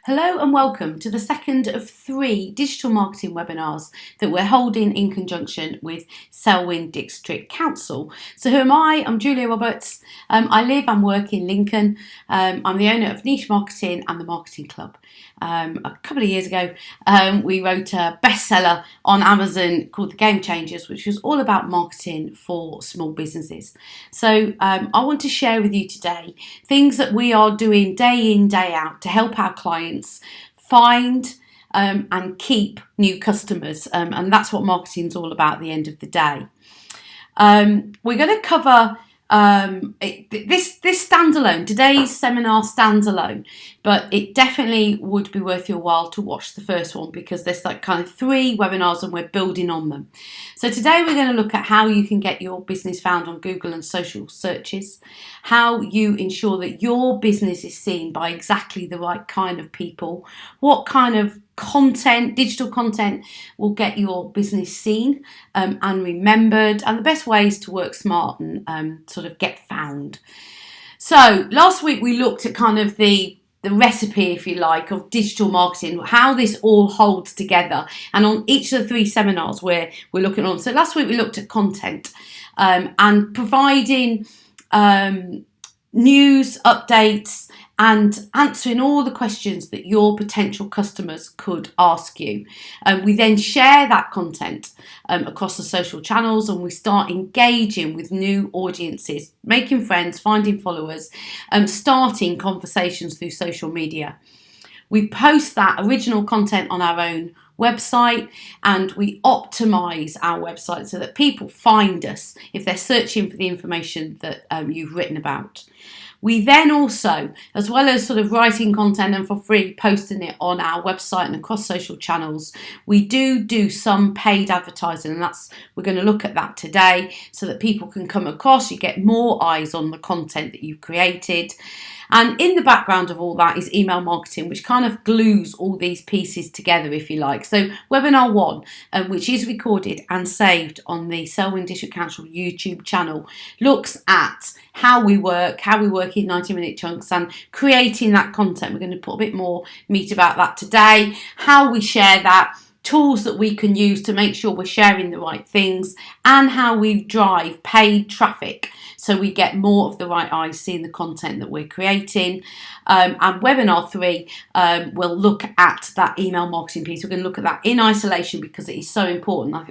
Hello and welcome to the second of 3 digital marketing webinars that we're holding in conjunction with Selwyn District Council. So who am I? I'm Julia Roberts. I live and work in Lincoln. I'm the owner of Niche Marketing and the Marketing Club. A couple of years ago, we wrote a bestseller on Amazon called The Game Changers, which was all about marketing for small businesses. So I want to share with you today things that we are doing day in, day out to help our clients find and keep new customers, and that's what marketing is all about at the end of the day. We're going to cover this standalone. Today's seminar stands alone, but it definitely would be worth your while to watch the first one because there's like kind of 3 webinars and we're building on them. So today we're going to look at how you can get your business found on Google and social searches, how you ensure that your business is seen by exactly the right kind of people, what kind of content, digital content, will get your business seen and remembered, and the best ways to work smart and sort of get found. So last week we looked at kind of the recipe, if you like, of digital marketing, how this all holds together. And on each of the 3 seminars we're looking on. So last week we looked at content and providing news, updates, and answering all the questions that your potential customers could ask you. We then share that content across the social channels, and we start engaging with new audiences, making friends, finding followers, starting conversations through social media. We post that original content on our own website, and we optimize our website so that people find us if they're searching for the information that you've written about. We then also, as well as sort of writing content and for free posting it on our website and across social channels, we do some paid advertising, and we're going to look at that today so that people can come across, you get more eyes on the content that you've created. And in the background of all that is email marketing, which kind of glues all these pieces together, if you like. So webinar 1, which is recorded and saved on the Selwyn District Council YouTube channel, looks at how we work in 90-minute chunks and creating that content. We're going to put a bit more meat about that today, how we share that, tools that we can use to make sure we're sharing the right things, and how we drive paid traffic so we get more of the right eyes seeing the content that we're creating. And webinar 3 will look at that email marketing piece. We're going to look at that in isolation because it is so important. I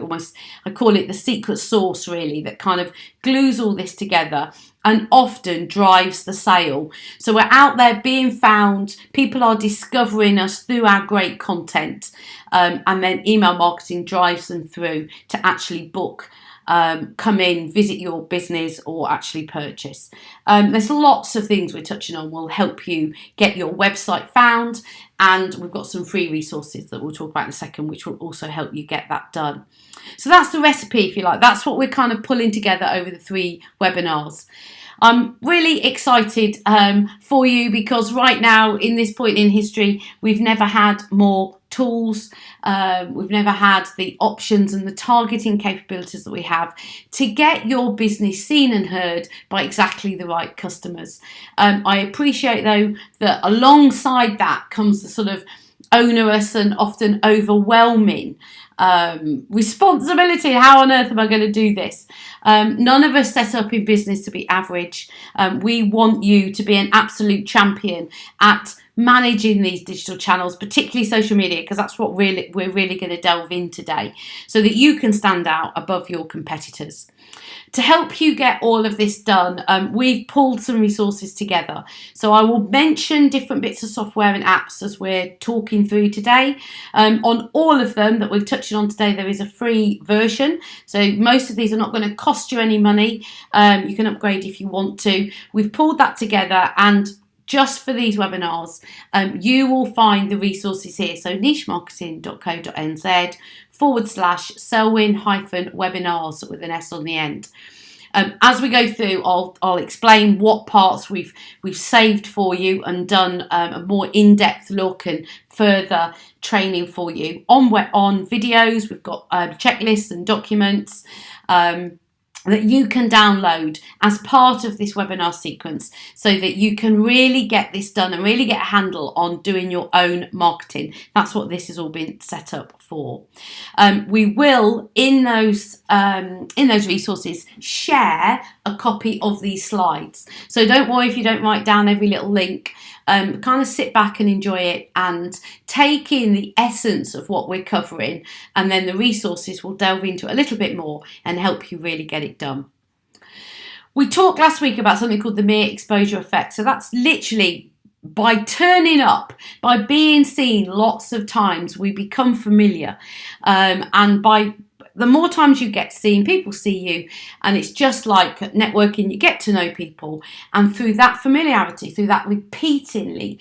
call it the secret sauce, really, that kind of glues all this together and often drives the sale. So we're out there being found, people are discovering us through our great content, and then email marketing drives them through to actually book, come in, visit your business, or actually purchase. There's lots of things we're touching on will help you get your website found, and we've got some free resources that we'll talk about in a second, which will also help you get that done. So that's the recipe, if you like. That's what we're kind of pulling together over the 3 webinars. I'm really excited for you because right now, in this point in history, we've never had more tools, we've never had the options and the targeting capabilities that we have to get your business seen and heard by exactly the right customers. I appreciate, though, that alongside that comes the sort of onerous and often overwhelming responsibility. How on earth am I going to do this? None of us set up in business to be average. We want you to be an absolute champion at managing these digital channels, particularly social media, because that's what we're really going to delve in today, so that you can stand out above your competitors. To help you get all of this done, we've pulled some resources together. So I will mention different bits of software and apps as we're talking through today. On all of them that we're touching on today, there is a free version. So most of these are not going to cost you any money. You can upgrade if you want to. We've pulled that together, and just for these webinars, you will find the resources here. So nichemarketing.co.nz/Selwyn-webinars with an S on the end. As we go through, I'll explain what parts we've saved for you and done a more in-depth look and further training for you on videos. We've got checklists and documents. that you can download as part of this webinar sequence so that you can really get this done and really get a handle on doing your own marketing. That's what this has all been set up for. We will, in those resources, share a copy of these slides. So don't worry if you don't write down every little link. Kind of sit back and enjoy it and take in the essence of what we're covering, and then the resources will delve into a little bit more and help you really get it done. We talked last week about something called the mere exposure effect. So that's literally by turning up, by being seen lots of times, we become familiar, and by the more times you get seen, people see you, and it's just like networking, you get to know people, and through that familiarity, through that repeatedly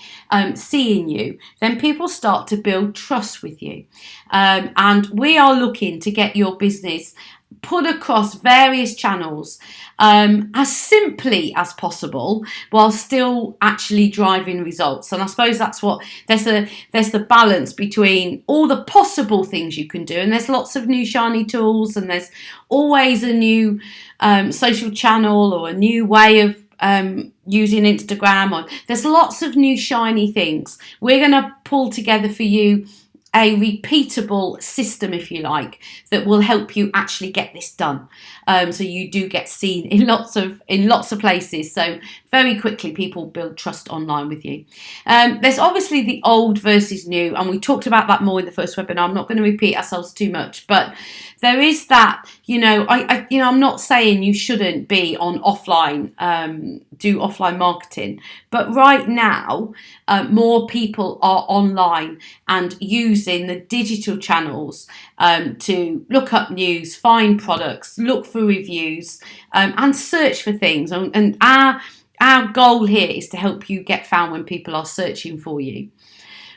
seeing you, then people start to build trust with you. And we are looking to get your business put across various channels as simply as possible, while still actually driving results. And I suppose that's what there's the balance between all the possible things you can do, and there's lots of new shiny tools, and there's always a new social channel or a new way of using Instagram, or there's lots of new shiny things. We're going to pull together for you a repeatable system, if you like, that will help you actually get this done. So you do get seen in lots of places. So very quickly, people build trust online with you. There's obviously the old versus new, and we talked about that more in the first webinar. I'm not going to repeat ourselves too much, but there is that. I'm not saying you shouldn't be on offline, do offline marketing, but right now, more people are online and using the digital channels to look up news, find products, look for reviews, and search for things. And our goal here is to help you get found when people are searching for you.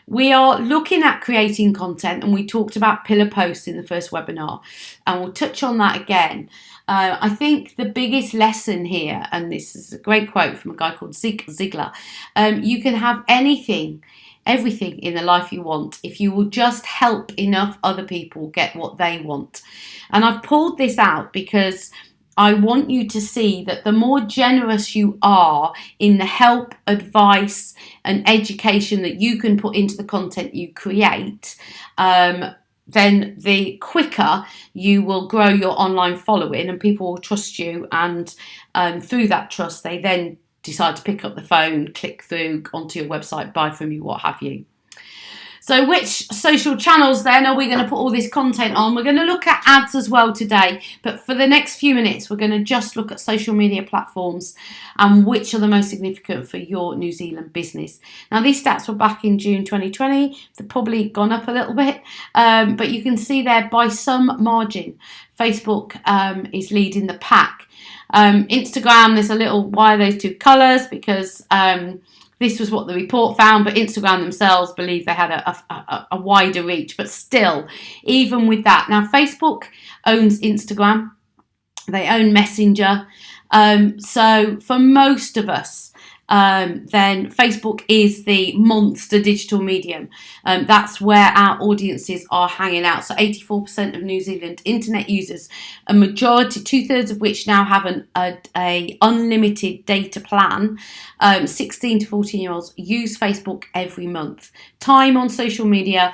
We are looking at creating content, and we talked about pillar posts in the first webinar, and we'll touch on that again. I think the biggest lesson here, and this is a great quote from a guy called Zig Ziglar, you can have everything in the life you want if you will just help enough other people get what they want. And I've pulled this out because I want you to see that the more generous you are in the help, advice, and education that you can put into the content you create, then the quicker you will grow your online following, and people will trust you, and through that trust they then decide to pick up the phone, click through onto your website, buy from you, what have you. So which social channels then are we going to put all this content on? We're going to look at ads as well today, but for the next few minutes we're going to just look at social media platforms and which are the most significant for your New Zealand business. Now these stats were back in June 2020, they've probably gone up a little bit, but you can see there by some margin Facebook is leading the pack. Instagram, there's a little, why are those two colours? Because this was what the report found, but Instagram themselves believe they had a wider reach. But still, even with that, now Facebook owns Instagram, they own Messenger. So for most of us, then Facebook is the monster digital medium. That's where our audiences are hanging out. So 84% of New Zealand internet users, a majority, 2/3 of which now have a unlimited data plan. 16 to 14-year-olds use Facebook every month. Time on social media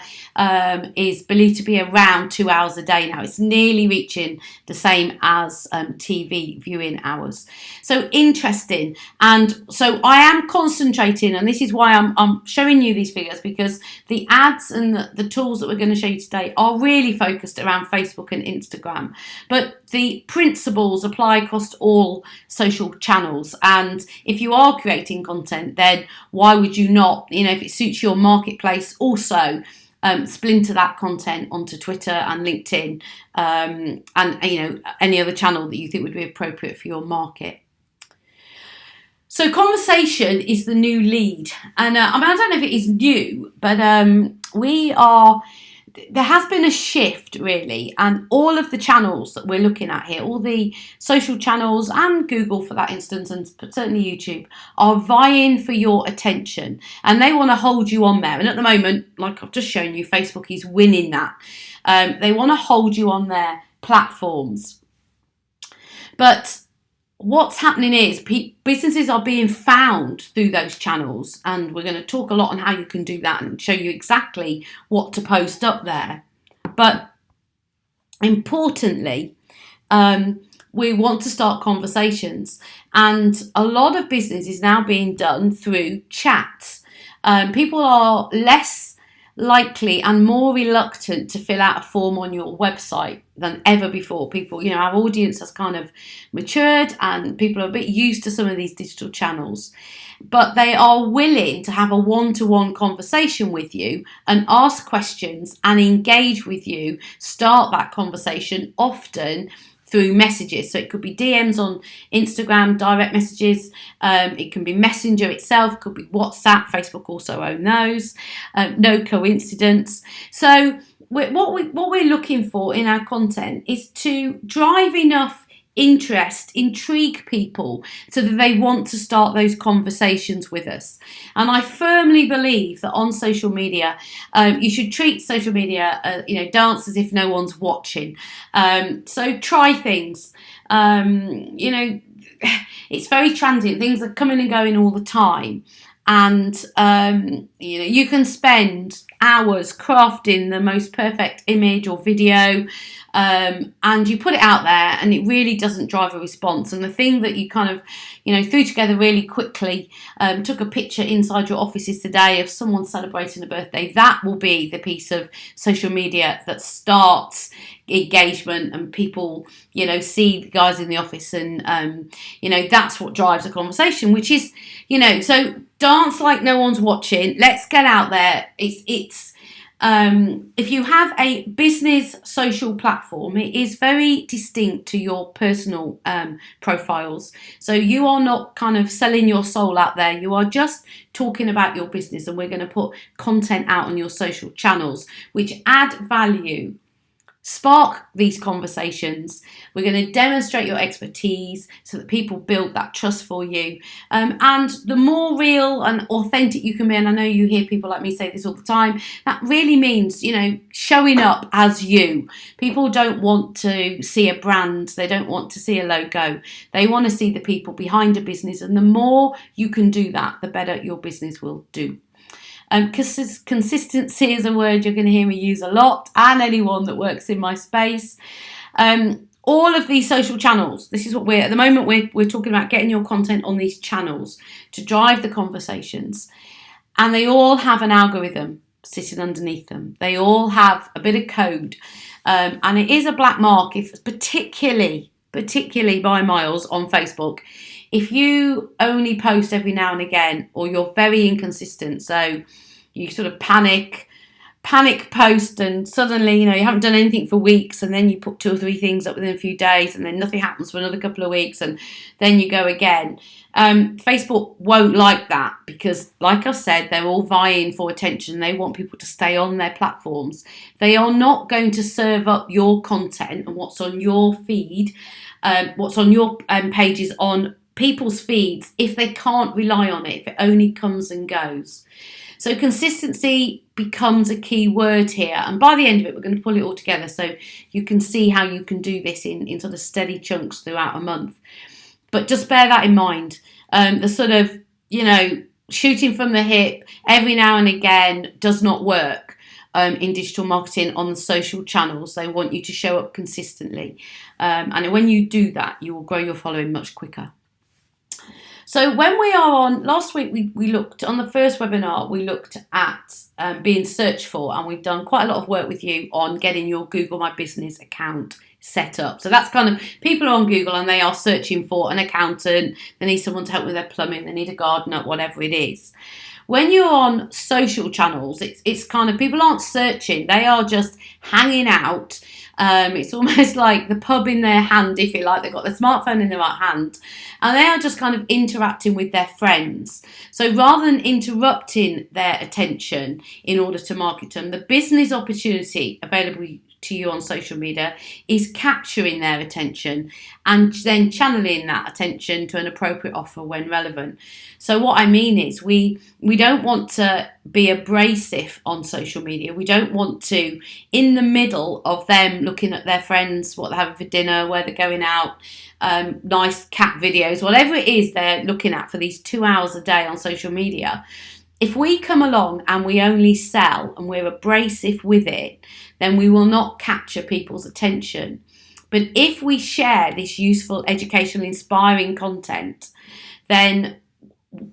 is believed to be around 2 hours a day now. It's nearly reaching the same as TV viewing hours. So interesting. And so I am concentrating, and this is why I'm showing you these figures, because the ads and the tools that we're going to show you today are really focused around Facebook and Instagram. But the principles apply across all social channels. And if you are creating content, then why would you not, if it suits your marketplace, also splinter that content onto Twitter and LinkedIn, and any other channel that you think would be appropriate for your market. So conversation is the new lead, and I don't know if it is new, but there has been a shift really, and all of the channels that we're looking at here, all the social channels and Google for that instance, and certainly YouTube, are vying for your attention, and they want to hold you on there. And at the moment, like I've just shown you, Facebook is winning that. They want to hold you on their platforms. But what's happening is businesses are being found through those channels, and we're going to talk a lot on how you can do that and show you exactly what to post up there. But importantly, we want to start conversations, and a lot of business is now being done through chats. People are less likely and more reluctant to fill out a form on your website than ever before. People, our audience has kind of matured and people are a bit used to some of these digital channels, but they are willing to have a one-to-one conversation with you and ask questions and engage with you, start that conversation often through messages. So it could be DMs on Instagram, direct messages, it can be Messenger itself, it could be WhatsApp, Facebook also own those, no coincidence. So what we're looking for in our content is to drive enough interest, intrigue people so that they want to start those conversations with us. And I firmly believe that on social media, you should treat social media, dance as if no one's watching. So try things. It's very transient. Things are coming and going all the time. And, you can spend hours crafting the most perfect image or video, and you put it out there and it really doesn't drive a response. And the thing that you kind of, threw together really quickly, took a picture inside your offices today of someone celebrating a birthday, that will be the piece of social media that starts engagement and people, see the guys in the office and, that's what drives a conversation, which is, so dance like no one's watching. Let's get out there. If you have a business social platform, it is very distinct to your personal profiles. So you are not kind of selling your soul out there. You are just talking about your business, and we're going to put content out on your social channels which add value. Spark these conversations. We're going to demonstrate your expertise so that people build that trust for you. And the more real and authentic you can be, and I know you hear people like me say this all the time, that really means, showing up as you. People don't want to see a brand. They don't want to see a logo. They want to see the people behind a business. And the more you can do that, the better your business will do. Consistency is a word you're going to hear me use a lot, and anyone that works in my space. All of these social channels, this is what at the moment we're talking about getting your content on these channels to drive the conversations, and they all have an algorithm sitting underneath them. They all have a bit of code, and it is a black mark, if particularly by miles on Facebook. If you only post every now and again, or you're very inconsistent, so you sort of panic post and suddenly, you haven't done anything for weeks, and then you put 2 or 3 things up within a few days, and then nothing happens for another couple of weeks, and then you go again. Facebook won't like that because, like I said, they're all vying for attention. They want people to stay on their platforms. They are not going to serve up your content and what's on your feed, what's on your pages on people's feeds if they can't rely on it, if it only comes and goes. So consistency becomes a key word here, and by the end of it we're going to pull it all together so you can see how you can do this in sort of steady chunks throughout a month. But just bear that in mind. The sort of shooting from the hip every now and again does not work in digital marketing on the social channels. They want you to show up consistently, and when you do that you will grow your following much quicker. So when we are on, last week we looked, on the first webinar, we looked at being searched for, and we've done quite a lot of work with you on getting your Google My Business account set up. So that's kind of, people are on Google and they are searching for an accountant, they need someone to help with their plumbing, they need a gardener, whatever it is. When you're on social channels, it's kind of, people aren't searching, they are just hanging out. It's almost like the pub in their hand, if you like. They've got their smartphone in their right hand, and they are just kind of interacting with their friends. So rather than interrupting their attention in order to market them, the business opportunity available to you on social media is capturing their attention and then channeling that attention to an appropriate offer when relevant. So what I mean is we don't want to be abrasive on social media. We don't want to, in the middle of them looking at their friends, what they're having for dinner, where they're going out, nice cat videos, whatever it is they're looking at for these 2 hours a day on social media. If we come along and we only sell and we're abrasive with it, then we will not capture people's attention. But if we share this useful, educational, inspiring content, then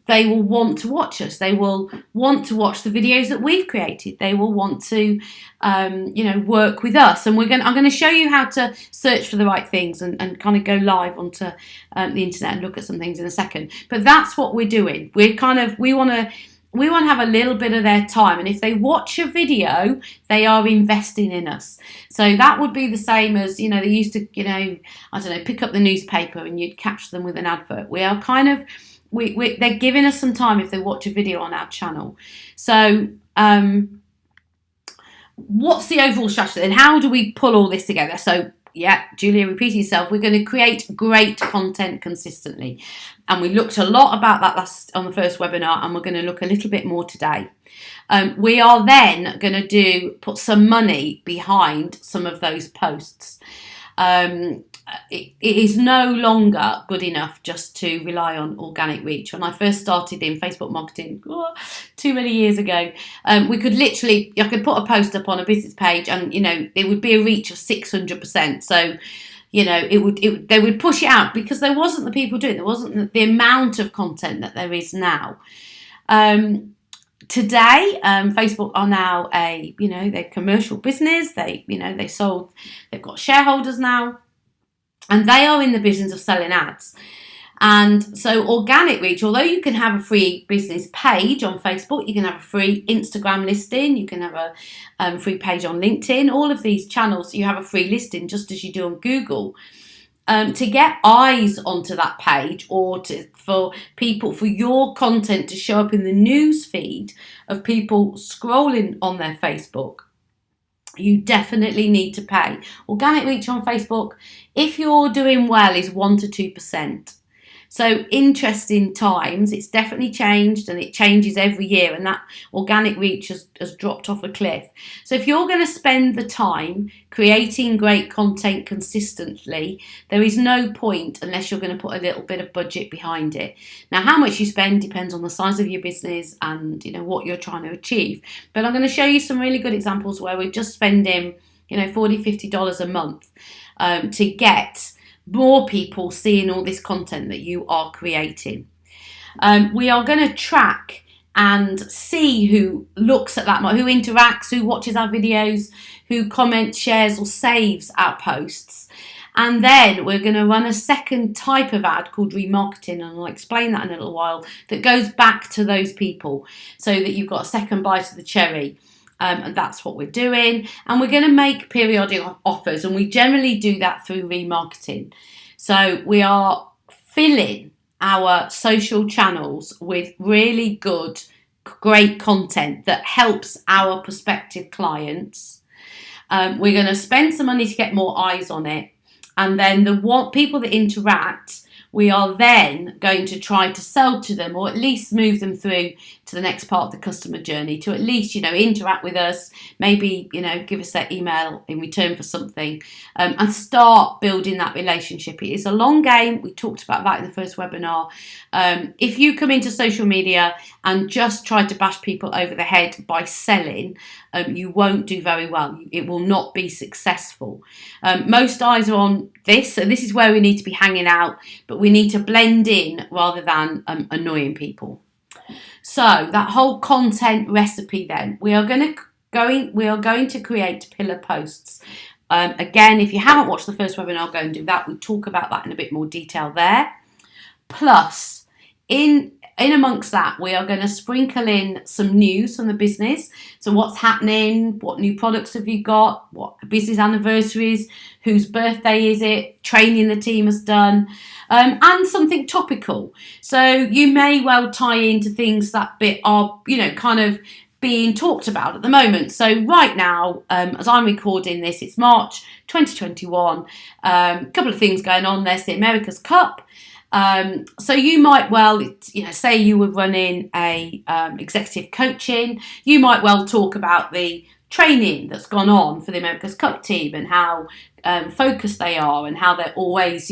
they will want to watch us. They will want to watch the videos that we've created. They will want to, work with us. And I'm going to show you how to search for the right things and kind of go live onto the internet and look at some things in a second. But that's what we're doing. We want to have a little bit of their time, and if they watch a video, they are investing in us. So that would be the same as, they used to, pick up the newspaper and you'd catch them with an advert. We are kind of, they're giving us some time if they watch a video on our channel. So what's the overall strategy and how do we pull all this together? So yeah, Julia, repeating yourself, we're going to create great content consistently. And we looked a lot about that on the first webinar, and we're going to look a little bit more today. We are then going to put some money behind some of those posts. It is no longer good enough just to rely on organic reach. When I first started in Facebook marketing too many years ago, we could literally, I could put a post up on a business page and, it would be a reach of 600%. So, they would push it out because there wasn't the people doing it. There wasn't the amount of content that there is now. Today, Facebook are now they're commercial business. They've got shareholders now. And they are in the business of selling ads. And so organic reach, although you can have a free business page on Facebook, you can have a free Instagram listing, you can have a free page on LinkedIn, all of these channels, you have a free listing just as you do on Google. To get eyes onto that page or for your content to show up in the news feed of people scrolling on their Facebook, you definitely need to pay. Organic reach on Facebook, if you're doing well, is 1 to 2%. So interesting times. It's definitely changed, and it changes every year, and that organic reach has dropped off a cliff. So if you're going to spend the time creating great content consistently, there is no point unless you're going to put a little bit of budget behind it. Now, how much you spend depends on the size of your business and what you're trying to achieve. But I'm going to show you some really good examples where we're just spending $40, $50 a month to get more people seeing all this content that you are creating. We are going to track and see who looks at that, who interacts, who watches our videos, who comments, shares or saves our posts. And then we're going to run a second type of ad called remarketing, and I'll explain that in a little while, that goes back to those people so that you've got a second bite of the cherry. And that's what we're doing. And we're going to make periodic offers, and we generally do that through remarketing. So we are filling our social channels with really good, great content that helps our prospective clients. We're going to spend some money to get more eyes on it. And then the people that interact, we are then going to try to sell to them, or at least move them through to the next part of the customer journey, to at least, interact with us, maybe, give us their email in return for something, and start building that relationship. It is a long game. We talked about that in the first webinar. If you come into social media and just try to bash people over the head by selling, you won't do very well. It will not be successful. Most eyes are on this, so this is where we need to be hanging out, but we need to blend in rather than annoying people. So that whole content recipe, then we are going to create pillar posts. Again, if you haven't watched the first webinar, go and do that. We talk about that in a bit more detail there. Plus, in amongst that, we are going to sprinkle in some news from the business. So what's happening? What new products have you got? What business anniversaries? Whose birthday is it? Training the team has done. And something topical. So you may well tie into things that are, kind of being talked about at the moment. So right now, as I'm recording this, it's March 2021. A couple of things going on. There's the America's Cup. So you might well, say you were running a executive coaching, you might well talk about the training that's gone on for the America's Cup team and how focused they are and how they're always,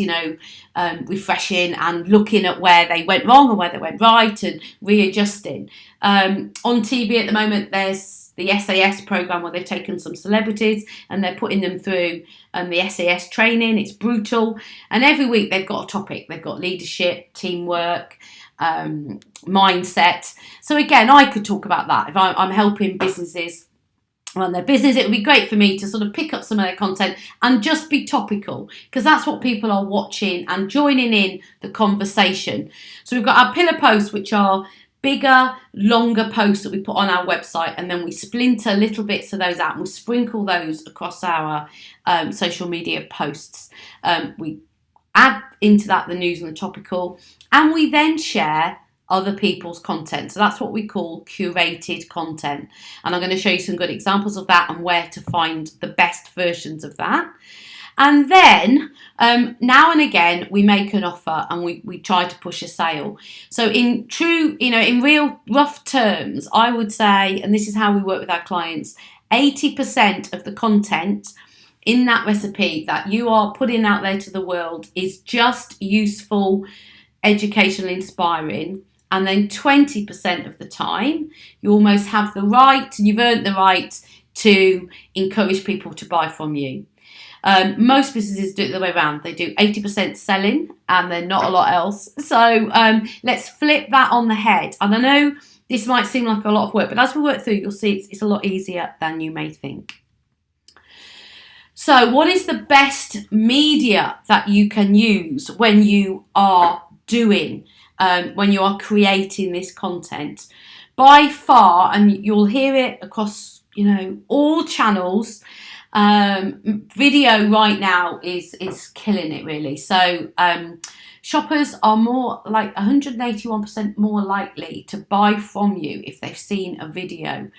refreshing and looking at where they went wrong and where they went right and readjusting. On TV at the moment, there's the SAS program where they've taken some celebrities and they're putting them through the SAS training. It's brutal. And every week they've got a topic. They've got leadership, teamwork, mindset. So again, I could talk about that. If I'm helping businesses run their business, it would be great for me to sort of pick up some of their content and just be topical, because that's what people are watching and joining in the conversation. So we've got our pillar posts, which are bigger, longer posts that we put on our website, and then we splinter little bits of those out and we sprinkle those across our social media posts. We add into that the news and the topical, and we then share other people's content. So that's what we call curated content. And I'm going to show you some good examples of that and where to find the best versions of that. And then now and again, we make an offer and we try to push a sale. So in real rough terms, I would say, and this is how we work with our clients, 80% of the content in that recipe that you are putting out there to the world is just useful, educational, inspiring. And then 20% of the time, you almost have the right, and you've earned the right to encourage people to buy from you. Most businesses do it the way around. They do 80% selling and then not a lot else. So let's flip that on the head. And I know this might seem like a lot of work, but as we work through, you'll see it's a lot easier than you may think. So what is the best media that you can use when you are when you are creating this content? By far, and you'll hear it across, all channels, video right now is killing it, really. So shoppers are more like 181% more likely to buy from you if they've seen a video.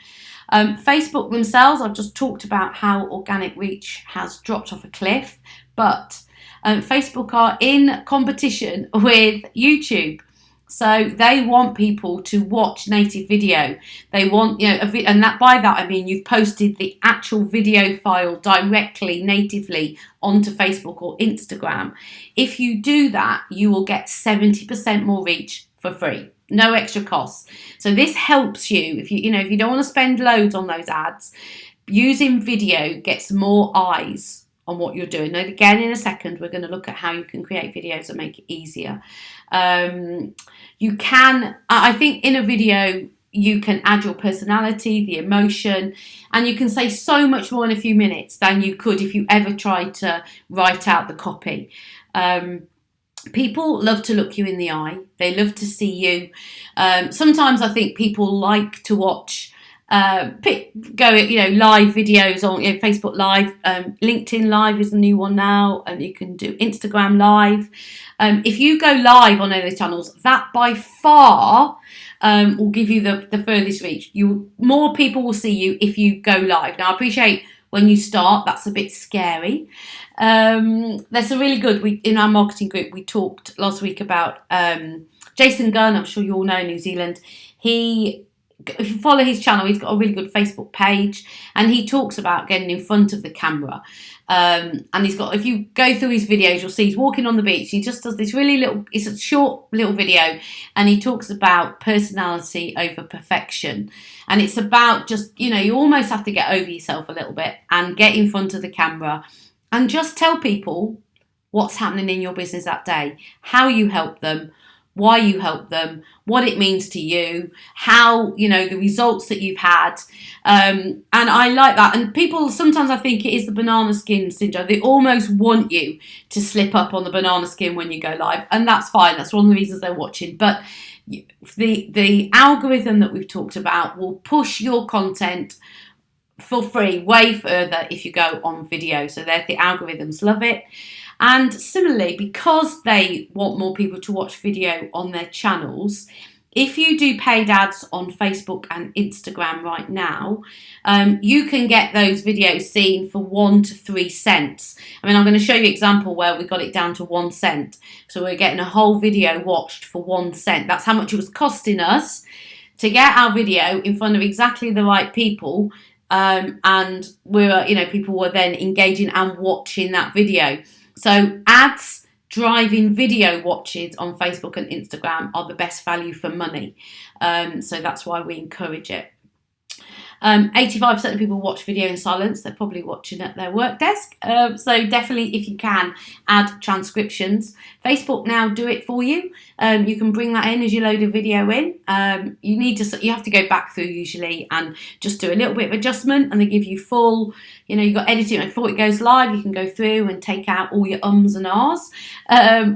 Facebook themselves, I've just talked about how organic reach has dropped off a cliff, but Facebook are in competition with YouTube. So they want people to watch native video. They want, and by that I mean you've posted the actual video file directly, natively onto Facebook or Instagram. If you do that, you will get 70% more reach for free. No extra costs. So this helps you if you don't want to spend loads on those ads. Using video gets more eyes on what you're doing. And again, in a second, we're going to look at how you can create videos and make it easier. You can, I think in a video, you can add your personality, the emotion, and you can say so much more in a few minutes than you could if you ever tried to write out the copy. People love to look you in the eye. They love to see you. Sometimes I think people like to watch live videos on Facebook Live. LinkedIn Live is a new one now, and you can do Instagram Live. If you go live on any of those channels, that by far will give you the furthest reach. More people will see you if you go live. Now, I appreciate when you start, that's a bit scary. There's a really good, in our marketing group, we talked last week about Jason Gunn. I'm sure you all know, New Zealand. If you follow his channel, he's got a really good Facebook page, and he talks about getting in front of the camera. And if you go through his videos, you'll see he's walking on the beach. He just does this it's a short little video, and he talks about personality over perfection. And it's about just, you almost have to get over yourself a little bit and get in front of the camera and just tell people what's happening in your business that day, how you help them, why you help them, what it means to you, how, the results that you've had. And I like that. And people, sometimes I think it is the banana skin syndrome. They almost want you to slip up on the banana skin when you go live. And that's fine. That's one of the reasons they're watching. But the algorithm that we've talked about will push your content for free way further if you go on video. So the algorithms love it. And similarly, because they want more people to watch video on their channels, if you do paid ads on Facebook and Instagram right now, you can get those videos seen for 1 to 3 cents. I mean, I'm going to show you an example where we got it down to 1 cent. So we're getting a whole video watched for 1 cent. That's how much it was costing us to get our video in front of exactly the right people. And people were then engaging and watching that video. So ads driving video watches on Facebook and Instagram are the best value for money. So that's why we encourage it. 85% of people watch video in silence. They're probably watching at their work desk. So definitely, if you can, add transcriptions. Facebook now do it for you. You can bring that in as you load a video in. You have to go back through usually and just do a little bit of adjustment, and they give you full. You've got editing before it goes live. You can go through and take out all your ums and ahs,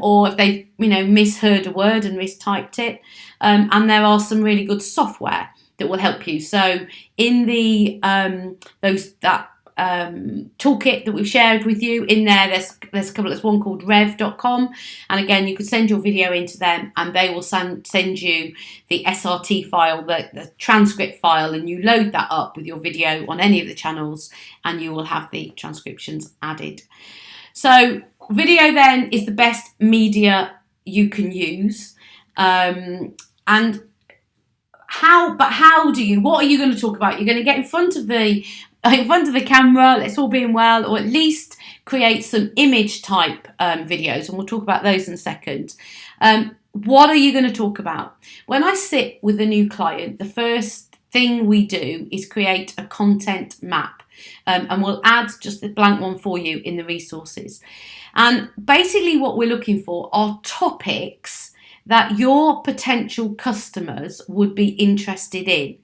or if they misheard a word and mistyped it. And there are some really good software that will help you. So in the toolkit that we've shared with you, in there's a couple. There's one called rev.com, and again you could send your video into them and they will send you the SRT file, the transcript file, and you load that up with your video on any of the channels and you will have the transcriptions added. So video then is the best media you can use. What are you going to talk about? You're going to get in front of the camera, let's all being well, or at least create some image type videos, and we'll talk about those in a second. What are you going to talk about? When I sit with a new client, the first thing we do is create a content map, and we'll add just a blank one for you in the resources. And basically what we're looking for are topics that your potential customers would be interested in.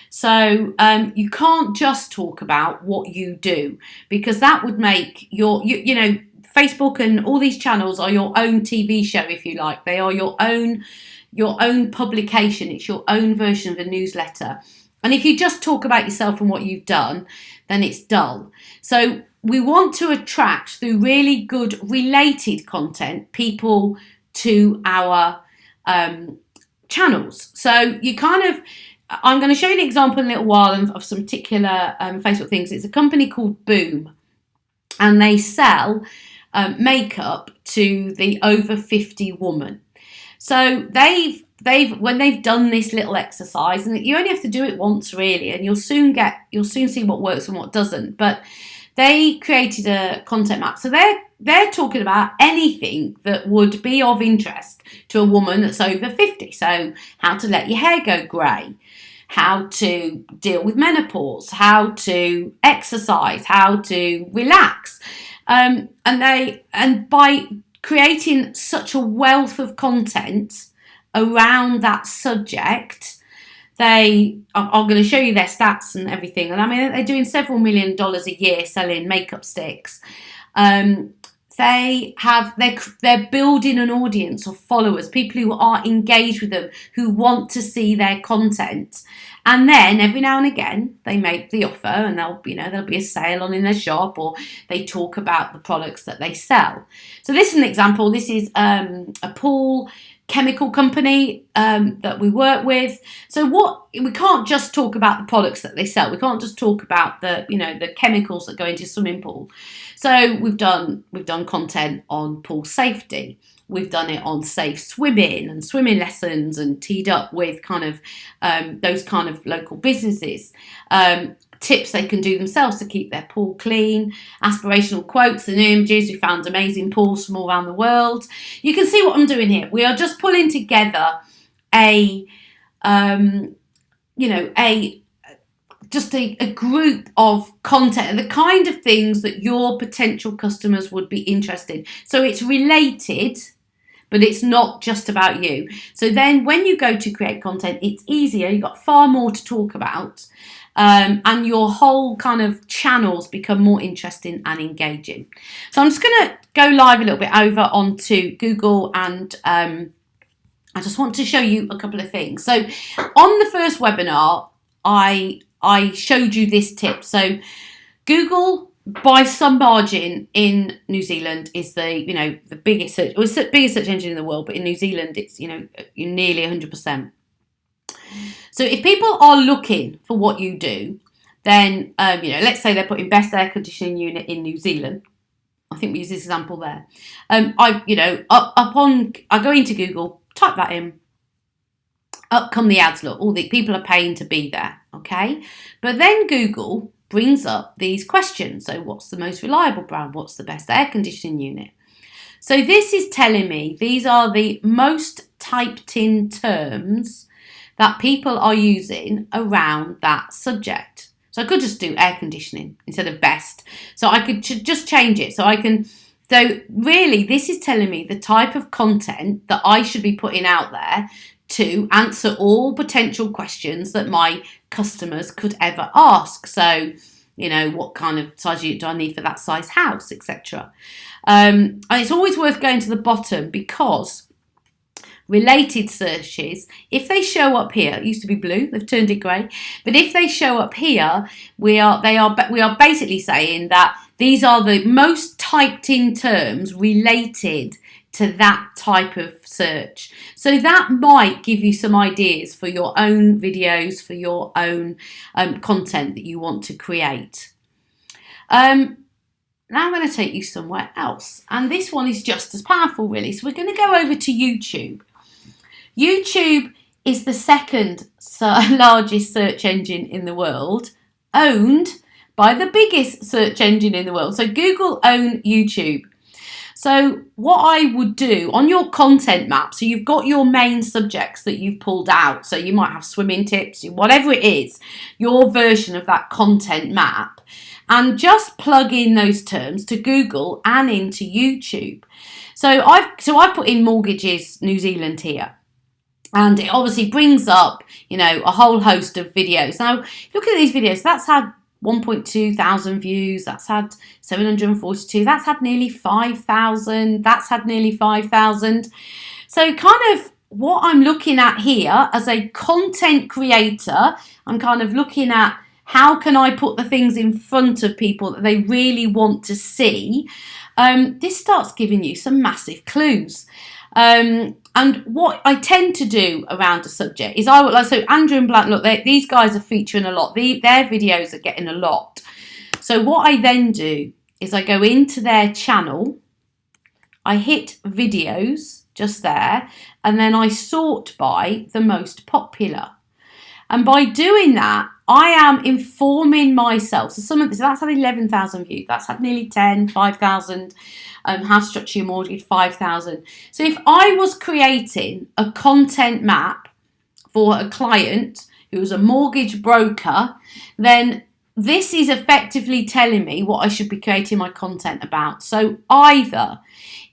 So you can't just talk about what you do, because that would make Facebook and all these channels are your own TV show, if you like. They are your own publication. It's your own version of a newsletter. And if you just talk about yourself and what you've done, then it's dull. So we want to attract, through really good related content, people to our channels. So I'm going to show you an example in a little while of some particular Facebook things. It's a company called Boom, and they sell makeup to the over 50 woman. So when they've done this little exercise, and you only have to do it once really, and you'll soon see what works and what doesn't. But they created a content map. So they're talking about anything that would be of interest to a woman that's over 50. So how to let your hair go grey, how to deal with menopause, how to exercise, how to relax. And by creating such a wealth of content around that subject, I'm going to show you their stats and everything. And I mean, they're doing several $1 million a year selling makeup sticks. They're building an audience of followers, people who are engaged with them, who want to see their content. And then every now and again, they make the offer, and there'll be a sale on in their shop, or they talk about the products that they sell. So this is an example. This is a pool chemical company that we work with. So we can't just talk about the products that they sell. We can't just talk about the chemicals that go into a swimming pool. So we've done content on pool safety. We've done it on safe swimming and swimming lessons, and teed up with those kind of local businesses. Tips they can do themselves to keep their pool clean, aspirational quotes and images. We found amazing pools from all around the world. You can see what I'm doing here. We are just pulling together a group of content, the kind of things that your potential customers would be interested in. So it's related, but it's not just about you. So then when you go to create content, it's easier. You've got far more to talk about. And your whole kind of channels become more interesting and engaging. So I'm just going to go live a little bit over onto Google, and I just want to show you a couple of things. So on the first webinar, I showed you this tip. So Google, by some margin, in New Zealand is the biggest search engine in the world, but in New Zealand it's nearly 100%. So if people are looking for what you do, then, let's say they're putting best air conditioning unit in New Zealand. I think we use this example there. I go into Google, type that in, up come the ads, look, all the people are paying to be there, okay? But then Google brings up these questions. So what's the most reliable brand? What's the best air conditioning unit? So this is telling me these are the most typed in terms that people are using around that subject. So I could just do air conditioning instead of best. So I could just change it. So really this is telling me the type of content that I should be putting out there to answer all potential questions that my customers could ever ask. So, what kind of size unit do I need for that size house, etc. And it's always worth going to the bottom, because related searches, if they show up here, it used to be blue, they've turned it grey, but if they show up here, we are basically saying that these are the most typed in terms related to that type of search. So that might give you some ideas for your own videos, for your own content that you want to create. Now I'm going to take you somewhere else, and this one is just as powerful, really. So we're going to go over to YouTube. YouTube is the second largest search engine in the world, owned by the biggest search engine in the world. So Google own YouTube. So what I would do on your content map, so you've got your main subjects that you've pulled out. So you might have swimming tips, whatever it is, your version of that content map, and just plug in those terms to Google and into YouTube. So I've put in mortgages New Zealand here. And it obviously brings up, a whole host of videos. Now, look at these videos. That's had 1.2 thousand views. That's had 742. That's had nearly 5,000. That's had nearly 5,000. So kind of what I'm looking at here as a content creator, I'm kind of looking at how can I put the things in front of people that they really want to see. This starts giving you some massive clues. And what I tend to do around a subject is so Andrew and Blunt, look, these guys are featuring a lot. Their videos are getting a lot. So what I then do is I go into their channel, I hit videos just there, and then I sort by the most popular. And by doing that, I am informing myself. So some of this, that's had 11,000 views. That's had nearly 5,000. How to structure your mortgage, 5,000. So if I was creating a content map for a client who was a mortgage broker, then this is effectively telling me what I should be creating my content about. So either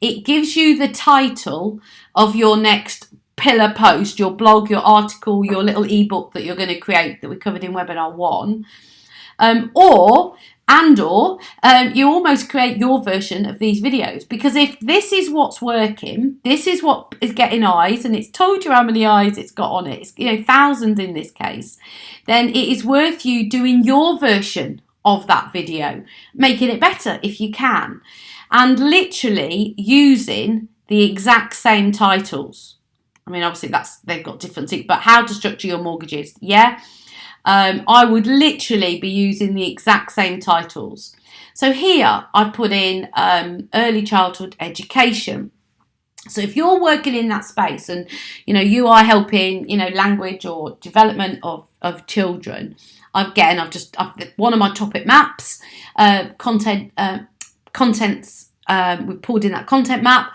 it gives you the title of your next pillar post, your blog, your article, your little ebook that you're going to create that we covered in webinar 1, or you almost create your version of these videos. Because if this is what's working, this is what is getting eyes, and it's told you how many eyes it's got on it, it's thousands in this case, then it is worth you doing your version of that video, making it better if you can, and literally using the exact same titles. I mean, obviously they've got different things, but how to structure your mortgages, yeah. I would literally be using the exact same titles. So here I've put in early childhood education. So if you're working in that space and you are helping language or development of children, I've one of my topic maps, contents, we've pulled in that content map.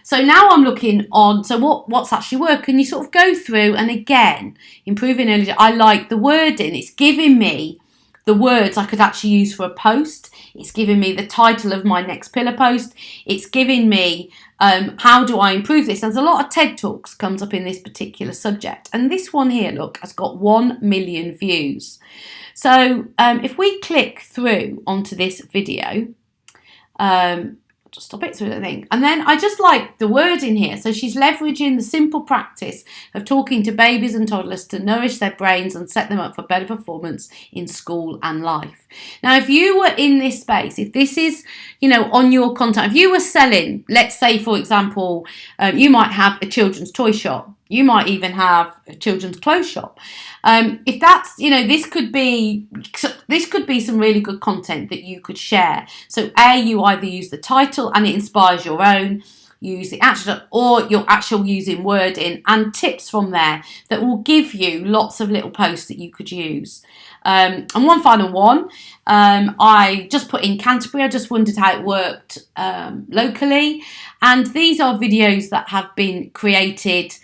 So now I'm looking on, so what's actually working? You sort of go through, and again, improving early. I like the wording. It's giving me the words I could actually use for a post. It's giving me the title of my next pillar post. It's giving me how do I improve this. There's a lot of TED Talks comes up in this particular subject. And this one here, look, has got 1 million views. So if we click through onto this video, just stop it through the thing. And then I just like the word in here. So she's leveraging the simple practice of talking to babies and toddlers to nourish their brains and set them up for better performance in school and life. Now, if you were in this space, if this is, on your content, if you were selling, let's say, for example, you might have a children's toy shop. You might even have a children's clothes shop. If that's, this could be some really good content that you could share. So you either use the title and it inspires your own, use the actual, or you're actual using wording and tips from there that will give you lots of little posts that you could use. And one final one, I just put in Canterbury. I just wondered how it worked locally, and these are videos that have been created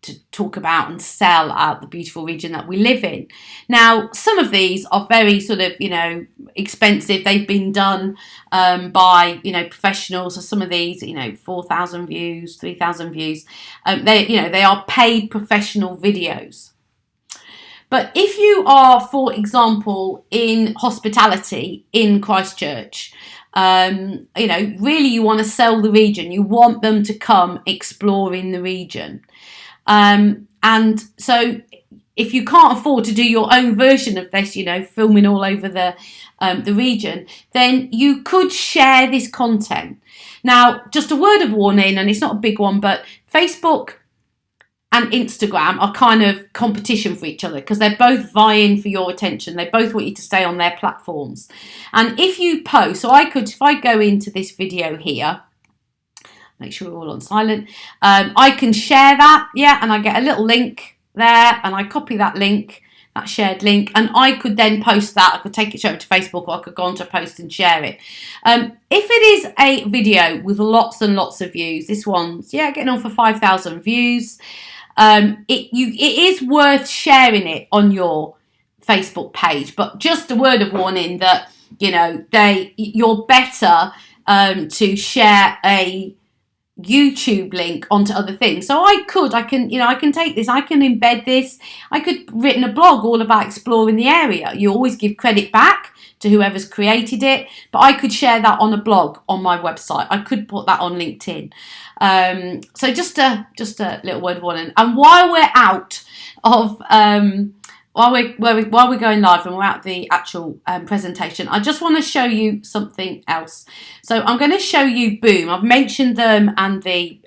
to talk about and sell out the beautiful region that we live in. Now, some of these are very sort of, expensive. They've been done by, professionals. So some of these, 4,000 views, 3,000 views. They are paid professional videos. But if you are, for example, in hospitality in Christchurch, really you want to sell the region. You want them to come exploring the region. And so if you can't afford to do your own version of this, filming all over the region, then you could share this content. Now, just a word of warning, and it's not a big one, but Facebook and Instagram are kind of competition for each other because they're both vying for your attention. They both want you to stay on their platforms. And if you post, so if I go into this video here, make sure we're all on silent, I can share that, and I get a little link there, and I copy that link, that shared link, and I could then post that. I could take it straight to Facebook, or I could go onto a post and share it. If it is a video with lots and lots of views, this one's, getting on for 5,000 views, it is worth sharing it on your Facebook page, but just a word of warning that you're better to share a YouTube link onto other things. So I can take this, I can embed this, I could written a blog all about exploring the area. You always give credit back to whoever's created it, but I could share that on a blog on my website. I could put that on LinkedIn. So just a little word of warning. And while we're out of while we're going live and we're at the actual presentation, I just want to show you something else. So I'm going to show you Boom. I've mentioned them and the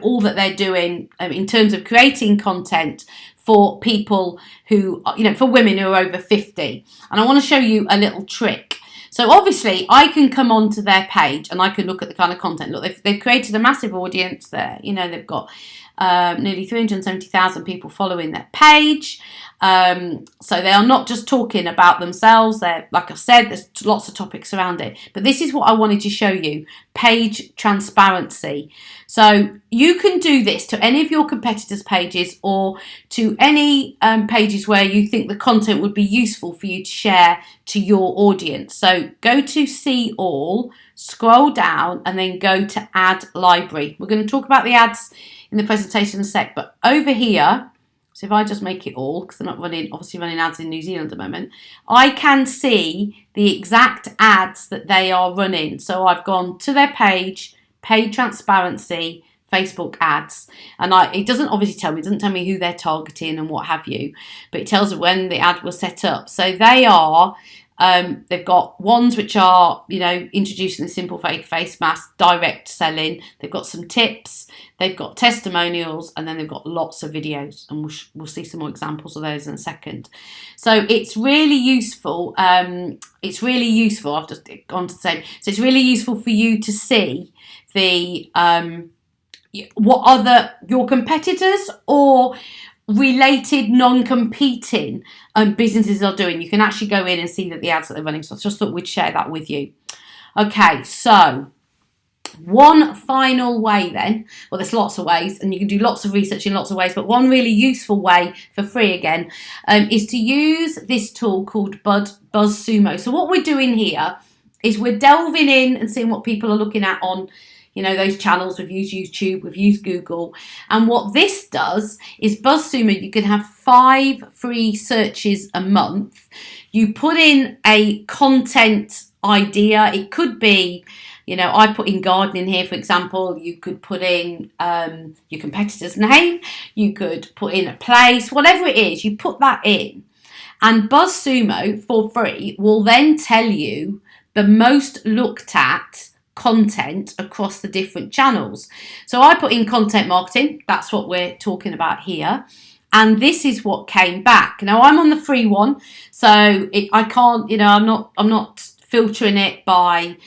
all that they're doing in terms of creating content for people who, for women who are over 50. And I want to show you a little trick. So obviously I can come onto their page and I can look at the kind of content. Look, they've created a massive audience there. They've got nearly 370,000 people following their page. So they are not just talking about themselves. They're, like I said, there's lots of topics around it. But this is what I wanted to show you, page transparency. So you can do this to any of your competitors' pages or to any pages where you think the content would be useful for you to share to your audience. So go to See All, scroll down, and then go to Ad Library. We're going to talk about the ads in the presentation in a sec, but over here, so if I just make it all, because they're not obviously running ads in New Zealand at the moment, I can see the exact ads that they are running. So I've gone to their page, paid transparency, Facebook ads, and it doesn't obviously tell me, it doesn't tell me who they're targeting and what have you, but it tells me when the ad was set up. So they are, they've got ones which are, introducing the simple face mask, direct selling. They've got some tips, they've got testimonials, and then they've got lots of videos, and we'll see some more examples of those in a second. So it's really useful. I've just gone to the same. So it's really useful for you to see the what other your competitors or related non-competing businesses are doing. You can actually go in and see that the ads that they're running. So I just thought we'd share that with you. Okay, so one final way then, well, there's lots of ways and you can do lots of research in lots of ways, but one really useful way for free again is to use this tool called BuzzSumo. So what we're doing here is we're delving in and seeing what people are looking at on those channels. We've used YouTube, we've used Google. And what this does is BuzzSumo, you can have 5 free searches a month. You put in a content idea. It could be, I put in gardening here, for example. You could put in your competitor's name. You could put in a place, whatever it is, you put that in. And BuzzSumo, for free, will then tell you the most looked at content across the different channels. So I put in content marketing. That's what we're talking about here. And this is what came back. Now I'm on the free one, so I can't, I'm not filtering it by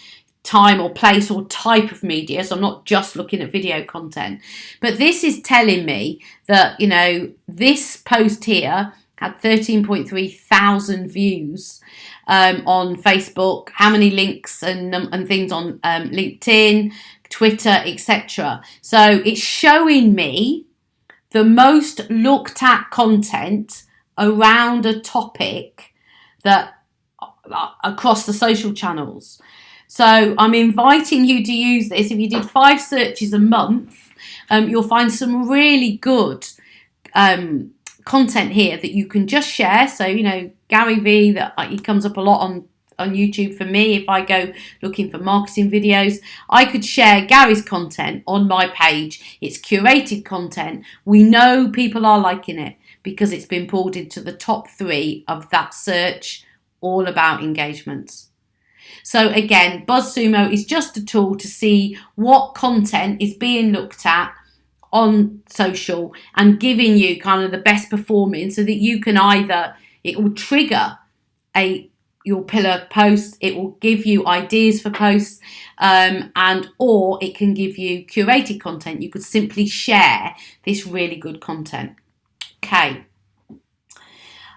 time or place or type of media. So I'm not just looking at video content. But this is telling me that, this post here had 13.3 thousand views on Facebook, how many links and things on LinkedIn, Twitter, etc. So it's showing me the most looked at content around a topic that across the social channels. So I'm inviting you to use this. If you did 5 searches a month, you'll find some really good content here that you can just share. So, Gary V, that he comes up a lot on YouTube for me. If I go looking for marketing videos, I could share Gary's content on my page. It's curated content. We know people are liking it because it's been pulled into the top 3 of that search, all about engagements. So again, BuzzSumo is just a tool to see what content is being looked at on social and giving you kind of the best performing, so that you can it will trigger your pillar posts, it will give you ideas for posts, or it can give you curated content. You could simply share this really good content. Okay.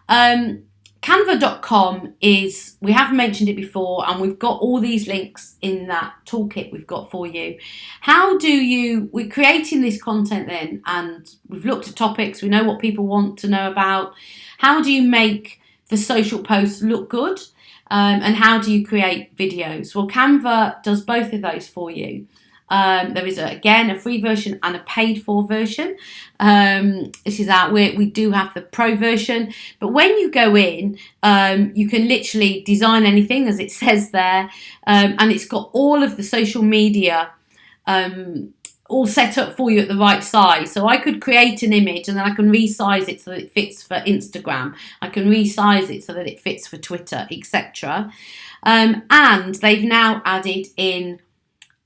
Canva.com we have mentioned it before, and we've got all these links in that toolkit we've got for you. We're creating this content then, and we've looked at topics, we know what people want to know about. How do you make the social posts look good? And how do you create videos? Well, Canva does both of those for you. There is a free version and a paid for version. This is out. We do have the pro version, but when you go in, you can literally design anything, as it says there, and it's got all of the social media all set up for you at the right size. So I could create an image and then I can resize it so that it fits for Instagram. I can resize it so that it fits for Twitter, etc. And they've now added in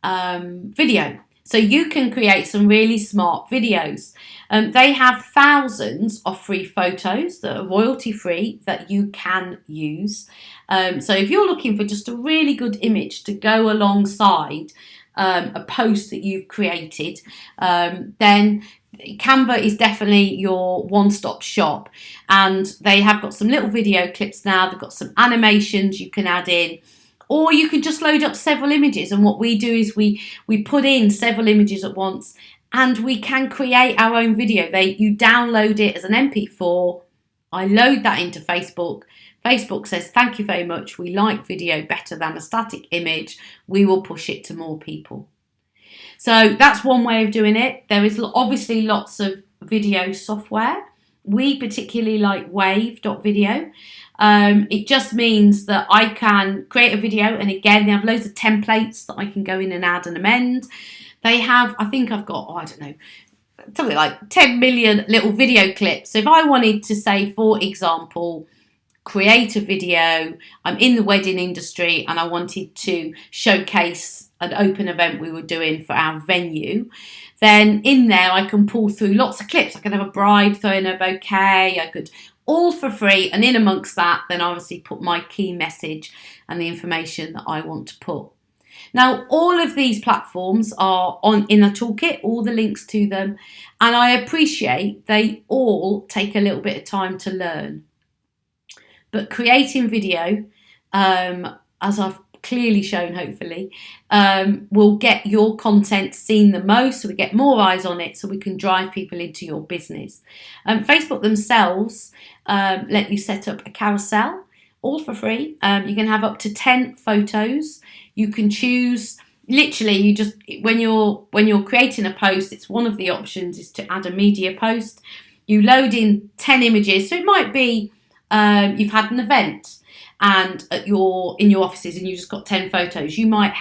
video. So you can create some really smart videos. They have thousands of free photos that are royalty free that you can use. So if you're looking for just a really good image to go alongside a post that you've created, then Canva is definitely your one-stop shop. And they have got some little video clips now. They've got some animations you can add in. Or you can just load up several images, and what we do is we put in several images at once, and we can create our own video. You download it as an MP4. I load that into Facebook. Facebook says, thank you very much. We like video better than a static image. We will push it to more people. So that's one way of doing it. There is obviously lots of video software. We particularly like wave.video. It just means that I can create a video, and again, they have loads of templates that I can go in and add and amend. They have, I think I've got, something like 10 million little video clips. So if I wanted to say, for example, create a video, I'm in the wedding industry and I wanted to showcase an open event we were doing for our venue, then in there I can pull through lots of clips. I could have a bride throwing a bouquet, I could, all for free, and in amongst that then obviously put my key message and the information that I want to put. Now all of these platforms are in the toolkit, all the links to them, and I appreciate they all take a little bit of time to learn. But creating video, as I've clearly shown hopefully, will get your content seen the most, so we get more eyes on it, so we can drive people into your business. Facebook themselves let you set up a carousel, all for free. You can have up to 10 photos. You can choose, literally, you just, when you're creating a post, it's one of the options is to add a media post. You load in 10 images, so it might be you've had an event and in your offices and you've just got 10 photos. You might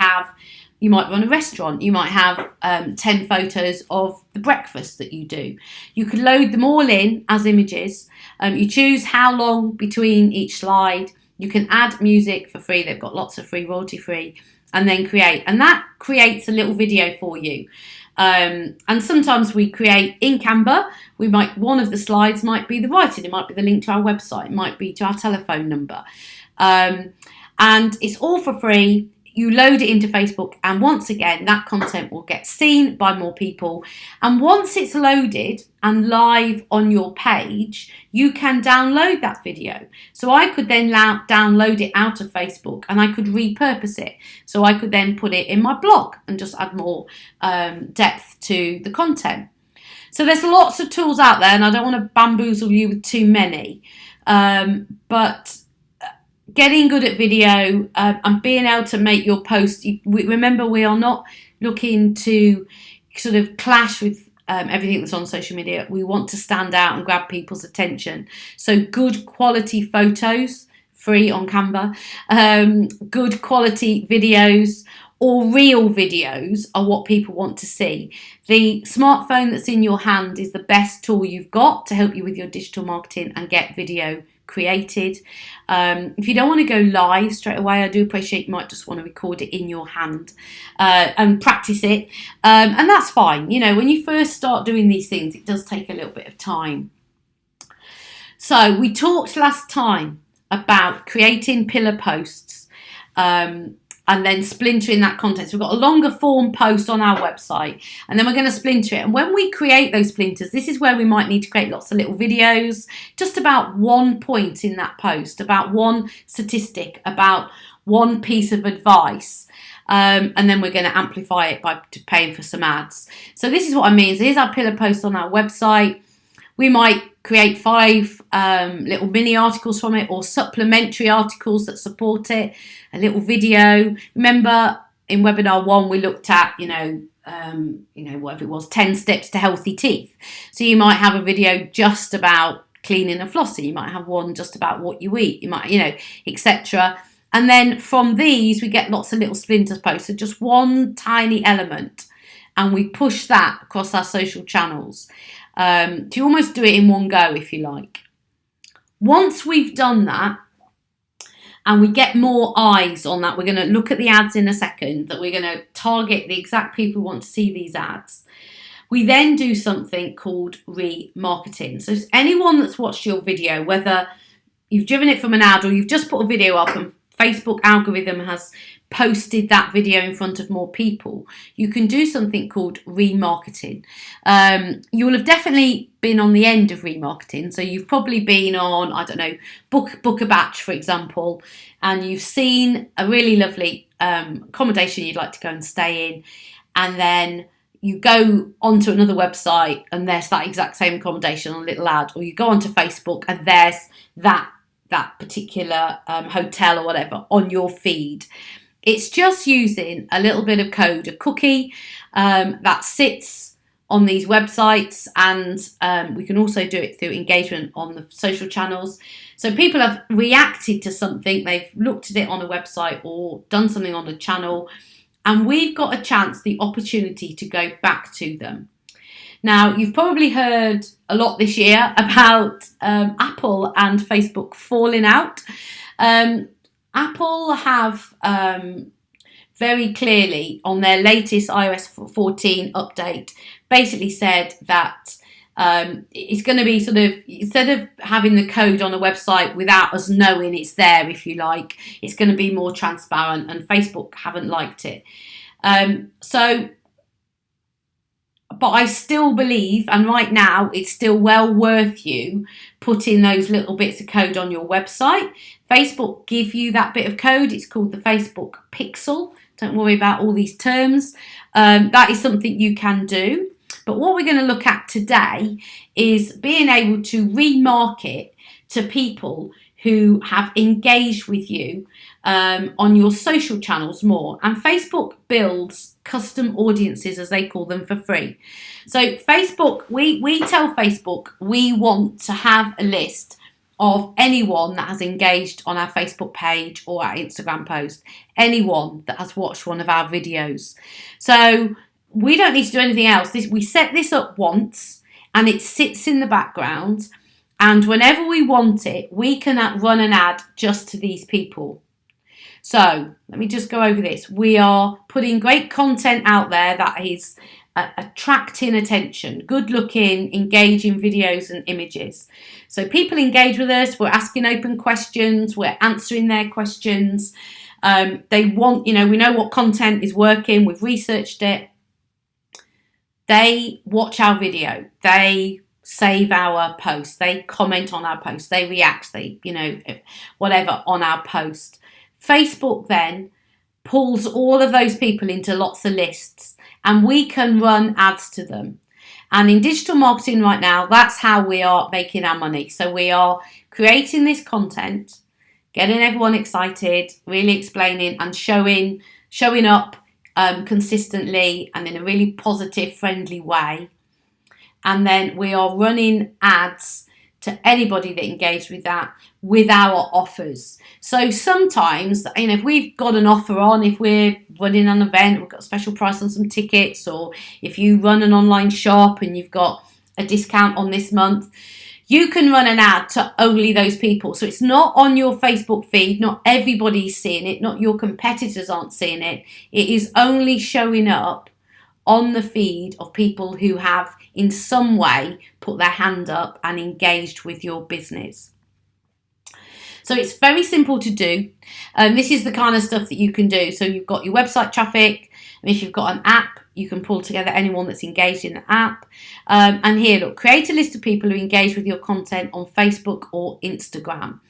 run a restaurant. You might have 10 photos of the breakfast that you do. You could load them all in as images. You choose how long between each slide. You can add music for free. They've got lots of free, royalty free. and then create. And that creates a little video for you. And sometimes we create in Canva, one of the slides might be the writing, it might be the link to our website, it might be to our telephone number. And it's all for free. You load it into Facebook, and once again, that content will get seen by more people. And once it's loaded and live on your page, you can download that video. So I could then download it out of Facebook, and I could repurpose it. So I could then put it in my blog and just add more depth to the content. So there's lots of tools out there, and I don't want to bamboozle you with too many, but getting good at video and being able to make your post. Remember, we are not looking to sort of clash with everything that's on social media. We want to stand out and grab people's attention. So good quality photos, free on Canva, good quality videos or real videos are what people want to see. The smartphone that's in your hand is the best tool you've got to help you with your digital marketing and get video created. If you don't want to go live straight away, I do appreciate you might just want to record it in your hand and practice it, and that's fine. You know, when you first start doing these things, it does take a little bit of time. So we talked last time about creating pillar posts and then splintering that content. So we've got a longer form post on our website, and then we're going to splinter it. And when we create those splinters, this is where we might need to create lots of little videos, just about one point in that post, about one statistic, about one piece of advice. And then we're going to amplify it by paying for some ads. So this is what I mean. So here's our pillar post on our website. We might create 5 little mini articles from it, or supplementary articles that support it, a little video. Remember in webinar 1, we looked at, whatever it was, 10 steps to healthy teeth. So you might have a video just about cleaning a flosser. You might have one just about what you eat. You might, etc. And then from these, we get lots of little splinters posts. So just one tiny element, and we push that across our social channels. To almost do it in one go, if you like. Once we've done that and we get more eyes on that, we're going to look at the ads in a second, that we're going to target the exact people who want to see these ads. We then do something called remarketing. So anyone that's watched your video, whether you've driven it from an ad or you've just put a video up and Facebook algorithm has posted that video in front of more people, you can do something called remarketing. You will have definitely been on the end of remarketing. So you've probably been on, I don't know, book a batch, for example, and you've seen a really lovely accommodation you'd like to go and stay in, and then you go onto another website and there's that exact same accommodation on a little ad, or you go onto Facebook and there's that particular hotel or whatever on your feed. It's just using a little bit of code, a cookie that sits on these websites, and we can also do it through engagement on the social channels. So people have reacted to something, they've looked at it on a website or done something on a channel, and we've got a chance, the opportunity to go back to them. Now, you've probably heard a lot this year about Apple and Facebook falling out. Apple have very clearly on their latest iOS 14 update basically said that it's going to be sort of, instead of having the code on a website without us knowing it's there, if you like, it's going to be more transparent, and Facebook haven't liked it. But I still believe, and right now it's still well worth you putting those little bits of code on your website. Facebook give you that bit of code. It's called the Facebook Pixel. Don't worry about all these terms. That is something you can do. But what we're going to look at today is being able to remarket to people who have engaged with you on your social channels more. And Facebook builds custom audiences, as they call them, for free. So Facebook, we tell Facebook we want to have a list of anyone that has engaged on our Facebook page or our Instagram post, anyone that has watched one of our videos. So we don't need to do anything else. We set this up once and it sits in the background, and whenever we want it, we can run an ad just to these people. So let me just go over this. We are putting great content out there that is attracting attention, good looking, engaging videos and images. So people engage with us, we're asking open questions, we're answering their questions. They want, we know what content is working, we've researched it. They watch our video, they save our post, they comment on our post, they react, whatever on our post. Facebook then pulls all of those people into lots of lists and we can run ads to them. And in digital marketing right now, that's how we are making our money. So we are creating this content, getting everyone excited, really explaining and showing up consistently and in a really positive, friendly way. And then we are running ads to anybody that engaged with that with our offers. So sometimes, if we've got an offer on, if we're running an event, we've got a special price on some tickets, or if you run an online shop and you've got a discount on this month, you can run an ad to only those people. So it's not on your Facebook feed, not everybody's seeing it, not your competitors aren't seeing it. It is only showing up on the feed of people who have in some way put their hand up and engaged with your business. So it's very simple to do. This is the kind of stuff that you can do. So you've got your website traffic, and if you've got an app, you can pull together anyone that's engaged in the app. And here, look, create a list of people who engage with your content on Facebook or Instagram.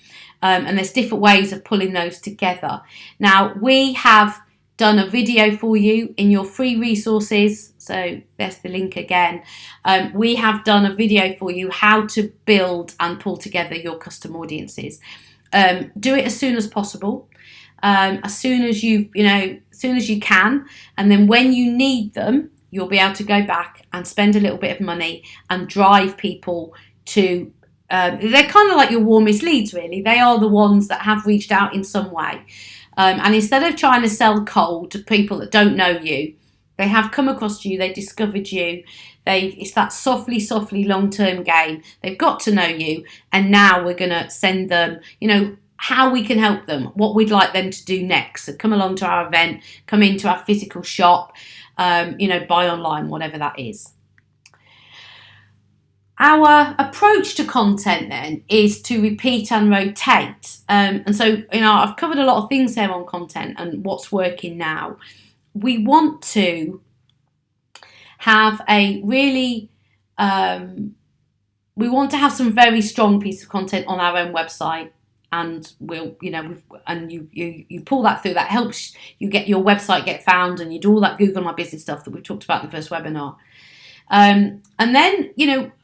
And there's different ways of pulling those together. Now, we have done a video for you in your free resources. So there's the link again. We have done a video for you how to build and pull together your custom audiences. Do it as soon as possible, as soon as you can, and then when you need them, you'll be able to go back and spend a little bit of money and drive people to. They're kind of like your warmest leads, really. They are the ones that have reached out in some way. And instead of trying to sell cold to people that don't know you, they have come across you, they discovered you, it's that softly long-term game. They've got to know you, and now we're going to send them, how we can help them, what we'd like them to do next. So come along to our event, come into our physical shop, buy online, whatever that is. Our approach to content then is to repeat and rotate. And so, I've covered a lot of things here on content and what's working now. We want to have a really, we want to have some very strong piece of content on our own website. And you pull that through. That helps you get your website get found, and you do all that Google My Business stuff that we talked about in the first webinar. And then,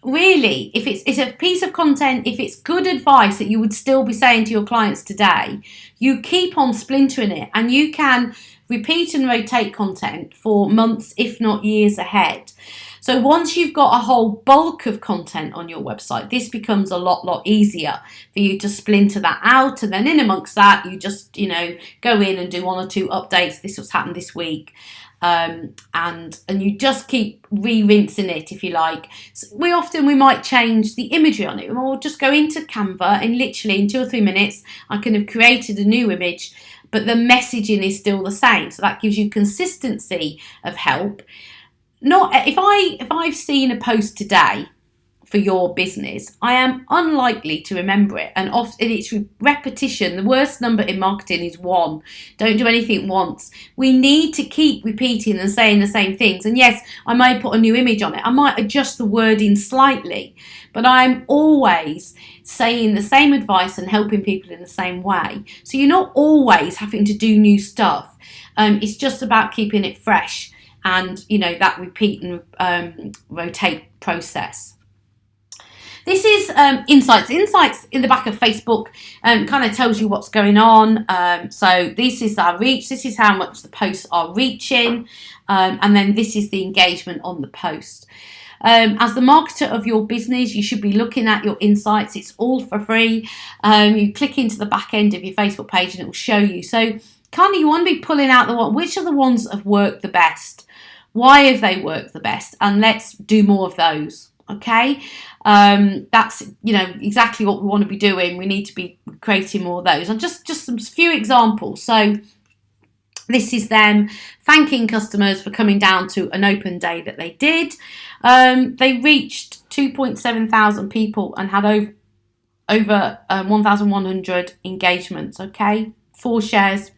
really, if it's a piece of content, if it's good advice that you would still be saying to your clients today, you keep on splintering it, and you can repeat and rotate content for months, if not years ahead. So once you've got a whole bulk of content on your website, this becomes a lot easier for you to splinter that out. And then in amongst that, you just, go in and do one or two updates. This is what's happened this week. And you just keep re-rinsing it, if you like. So we might change the imagery on it. We'll just go into Canva, and literally in 2 or 3 minutes, I can have created a new image, but the messaging is still the same. So that gives you consistency of help. Not if I've seen a post today for your business, I am unlikely to remember it, and often it's repetition. The worst number in marketing is 1. Don't do anything once. We need to keep repeating and saying the same things. And yes, I may put a new image on it, I might adjust the wording slightly, but I'm always saying the same advice and helping people in the same way. So you're not always having to do new stuff. It's just about keeping it fresh, and that repeat and rotate process. This is insights. Insights in the back of Facebook kind of tells you what's going on. So this is our reach. This is how much the posts are reaching. And then this is the engagement on the post. As the marketer of your business, you should be looking at your insights. It's all for free. You click into the back end of your Facebook page and it will show you. So kind of you want to be pulling out which are the ones that have worked the best. Why have they worked the best? And let's do more of those. Okay, that's exactly what we want to be doing. We need to be creating more of those. And just some few examples. So this is them thanking customers for coming down to an open day that they did. They reached 2.7 thousand people and had over 1,100 engagements. Okay, 4 shares.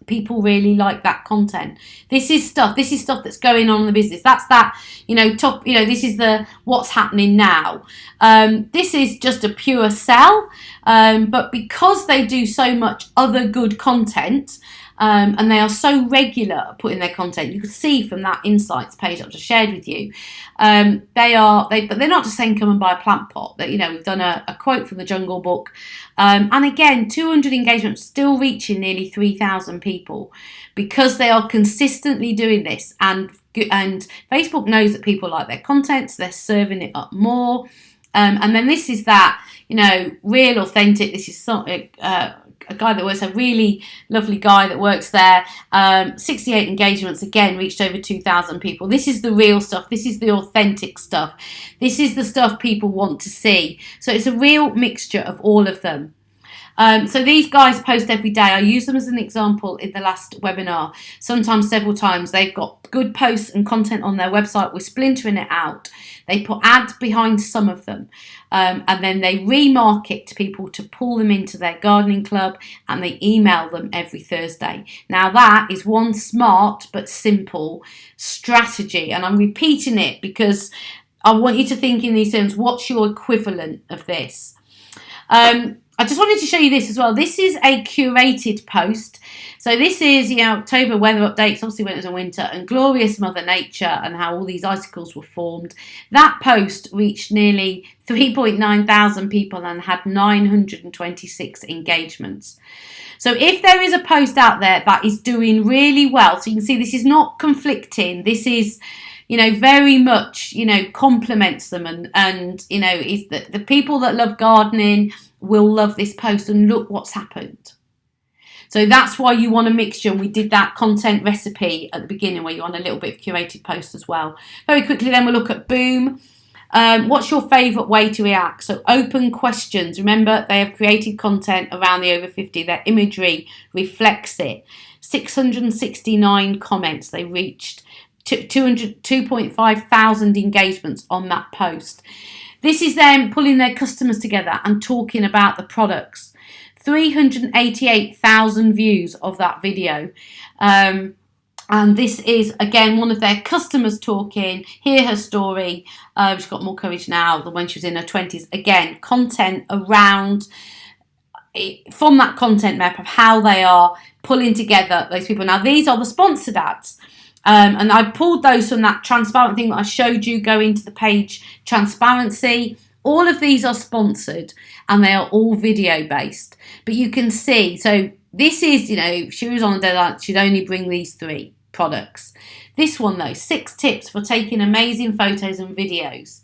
People really like that content. This is stuff that's going on in the business. That's that, top, this is the what's happening now. This is just a pure sell. But because they do so much other good content, and they are so regular at putting their content, you can see from that insights page I've just shared with you, but they're not just saying come and buy a plant pot. That we've done a quote from the Jungle Book, and again 200 engagements, still reaching nearly 3,000 people, because they are consistently doing this, and Facebook knows that people like their content, so they're serving it up more. And then this is that real authentic. This is something. A guy that works, a really lovely guy that works there. 68 engagements, again, reached over 2,000 people. This is the real stuff. This is the authentic stuff. This is the stuff people want to see. So it's a real mixture of all of them. So these guys post every day. I use them as an example in the last webinar, sometimes several times. They've got good posts and content on their website. We're splintering it out. They put ads behind some of them, and then they remarket to people to pull them into their gardening club, and they email them every Thursday. Now that is one smart but simple strategy, and I'm repeating it because I want you to think in these terms. What's your equivalent of this? I just wanted to show you this as well. This is a curated post. So this is October weather updates, obviously when it was in winter, and glorious Mother Nature and how all these icicles were formed. That post reached nearly 3.9 thousand people and had 926 engagements. So if there is a post out there that is doing really well, so you can see this is not conflicting. This is very much, complements them, and is that the people that love gardening will love this post, and look what's happened. So that's why you want a mixture, and we did that content recipe at the beginning where you want a little bit of curated post as well. Very quickly then we'll look at Boom. What's your favourite way to react? So open questions. Remember, they have created content around the over 50. Their imagery reflects it. 669 comments. They reached 2.5 thousand engagements on that post. This is them pulling their customers together and talking about the products. 388,000 views of that video. And this is, again, one of their customers talking. Hear her story. She's got more courage now than when she was in her 20s. Again, content around, from that content map of how they are pulling together those people. Now, these are the sponsored ads. And I pulled those from that transparent thing that I showed you, go into the page transparency. All of these are sponsored and they are all video based. But you can see, so this is, if she was on a deadline, she'd only bring these 3 products. This one though, 6 tips for taking amazing photos and videos.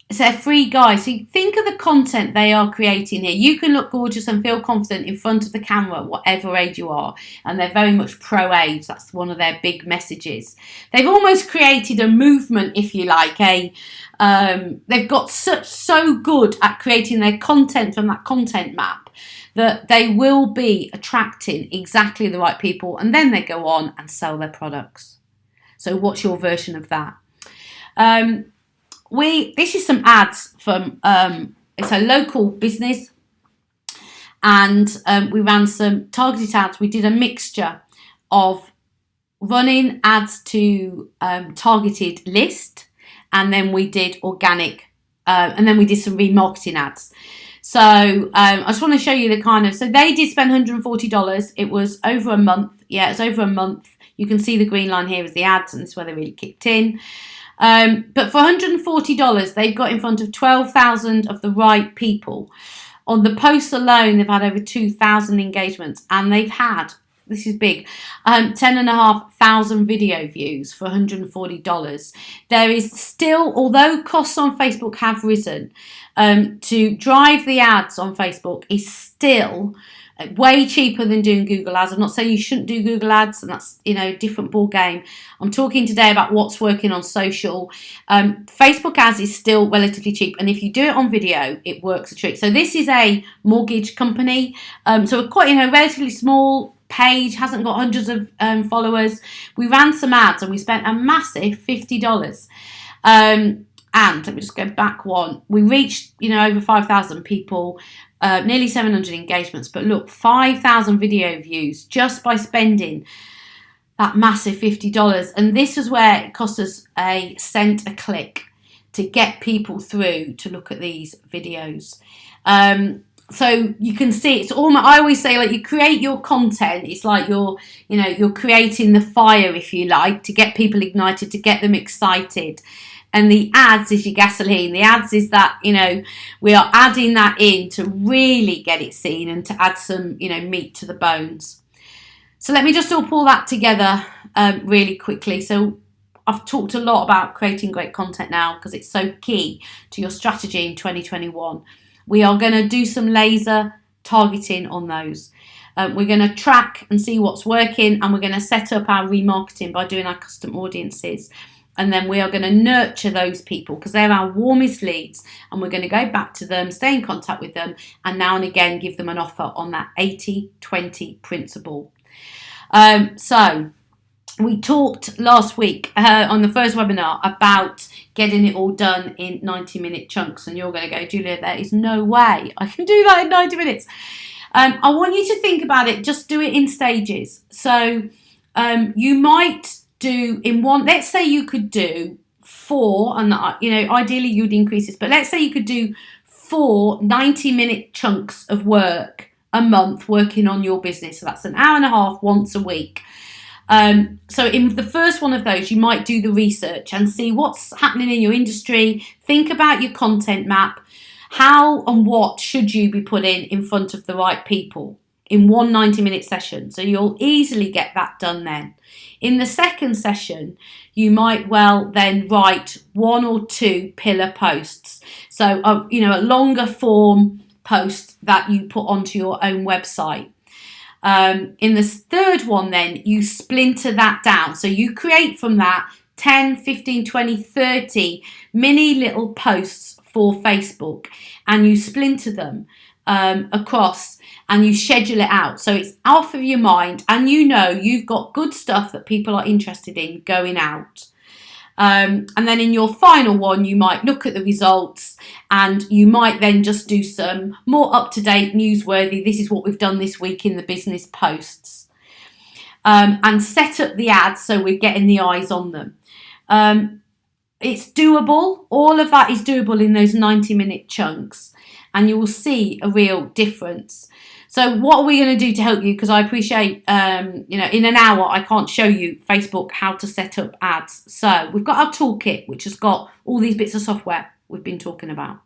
It's a free guide. So you think of the content they are creating here. You can look gorgeous and feel confident in front of the camera, whatever age you are. And they're very much pro-age. That's one of their big messages. They've almost created a movement, if you like. They've got so good at creating their content from that content map that they will be attracting exactly the right people. And then they go on and sell their products. So what's your version of that? This is some ads from, it's a local business, and we ran some targeted ads. We did a mixture of running ads to targeted list, and then we did organic, and then we did some remarketing ads. So I just want to show you the kind of, so they did spend $140. It was over a month. Yeah, it's over a month. You can see the green line here is the ads, and this is where they really kicked in. But for $140, they've got in front of 12,000 of the right people. On the posts alone, they've had over 2,000 engagements, and they've had, this is big, 10,500 video views for $140. There is still, although costs on Facebook have risen, to drive the ads on Facebook is still way cheaper than doing Google Ads. I'm not saying you shouldn't do Google Ads, and that's, a different ball game. I'm talking today about what's working on social. Facebook ads is still relatively cheap, and if you do it on video, it works a treat. So this is a mortgage company, so quite, relatively small page, hasn't got hundreds of followers. We ran some ads and we spent a massive $50. And let me just go back one. We reached, over 5,000 people, nearly 700 engagements. But look, 5,000 video views just by spending that massive $50. And this is where it cost us a cent a click to get people through to look at these videos. So you can see it's almost, I always say, like, you create your content. It's like you're creating the fire, if you like, to get people ignited, to get them excited. And the ads is your gasoline. The ads is that, we are adding that in to really get it seen and to add some, meat to the bones. So let me just all pull that together really quickly. So I've talked a lot about creating great content now because it's so key to your strategy in 2021. We are going to do some laser targeting on those. We're going to track and see what's working, and we're going to set up our remarketing by doing our custom audiences. And then we are going to nurture those people because they're our warmest leads, and we're going to go back to them, stay in contact with them, and now and again give them an offer on that 80-20 principle. So we talked last week on the first webinar about getting it all done in 90-minute chunks, and you're going to go, Julia, there is no way I can do that in 90 minutes. I want you to think about it. Just do it in stages. So you might do in one, let's say you could do 4, and ideally you'd increase this, but let's say you could do 4 90-minute chunks of work a month working on your business. So that's an hour and a half once a week. So in the first one of those, you might do the research and see what's happening in your industry. Think about your content map. How and what should you be putting in front of the right people in one 90-minute session? So you'll easily get that done then. In the second session, you might well then write 1 or 2 pillar posts. So, a longer form post that you put onto your own website. In the third one, then, you splinter that down. So you create from that 10, 15, 20, 30 mini little posts for Facebook, and you splinter them across, and you schedule it out. So it's off of your mind, and you've got good stuff that people are interested in going out. And then in your final one, you might look at the results, and you might then just do some more up-to-date, newsworthy, this is what we've done this week in the business posts. And set up the ads so we're getting the eyes on them. It's doable. All of that is doable in those 90-minute chunks, and you will see a real difference. So what are we going to do to help you? Because I appreciate, in an hour, I can't show you Facebook how to set up ads. So we've got our toolkit, which has got all these bits of software we've been talking about.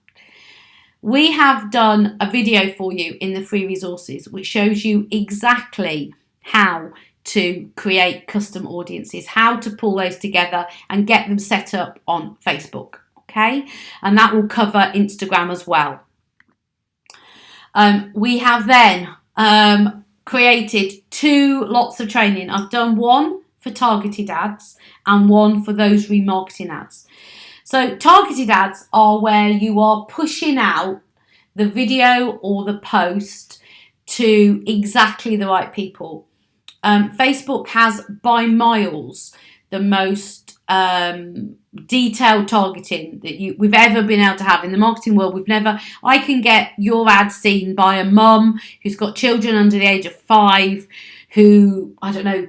We have done a video for you in the free resources, which shows you exactly how to create custom audiences, how to pull those together and get them set up on Facebook. Okay. And that will cover Instagram as well. We have then created 2 lots of training. I've done one for targeted ads and one for those remarketing ads. So targeted ads are where you are pushing out the video or the post to exactly the right people. Facebook has by miles the most detailed targeting that we've ever been able to have in the marketing world. I can get your ad seen by a mum who's got children under the age of 5 who, I don't know,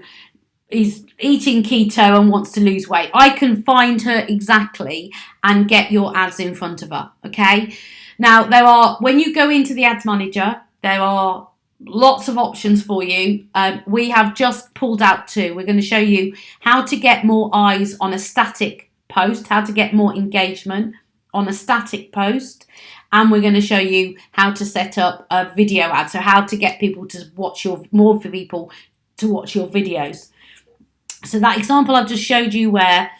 is eating keto and wants to lose weight. I can find her exactly and get your ads in front of her. Okay. Now when you go into the ads manager, there are lots of options for you. We have just pulled out 2. We're going to show you how to get more eyes on a static post, how to get more engagement on a static post, and we're going to show you how to set up a video ad, so how to get people to watch more people to watch your videos. So that example I've just showed you where,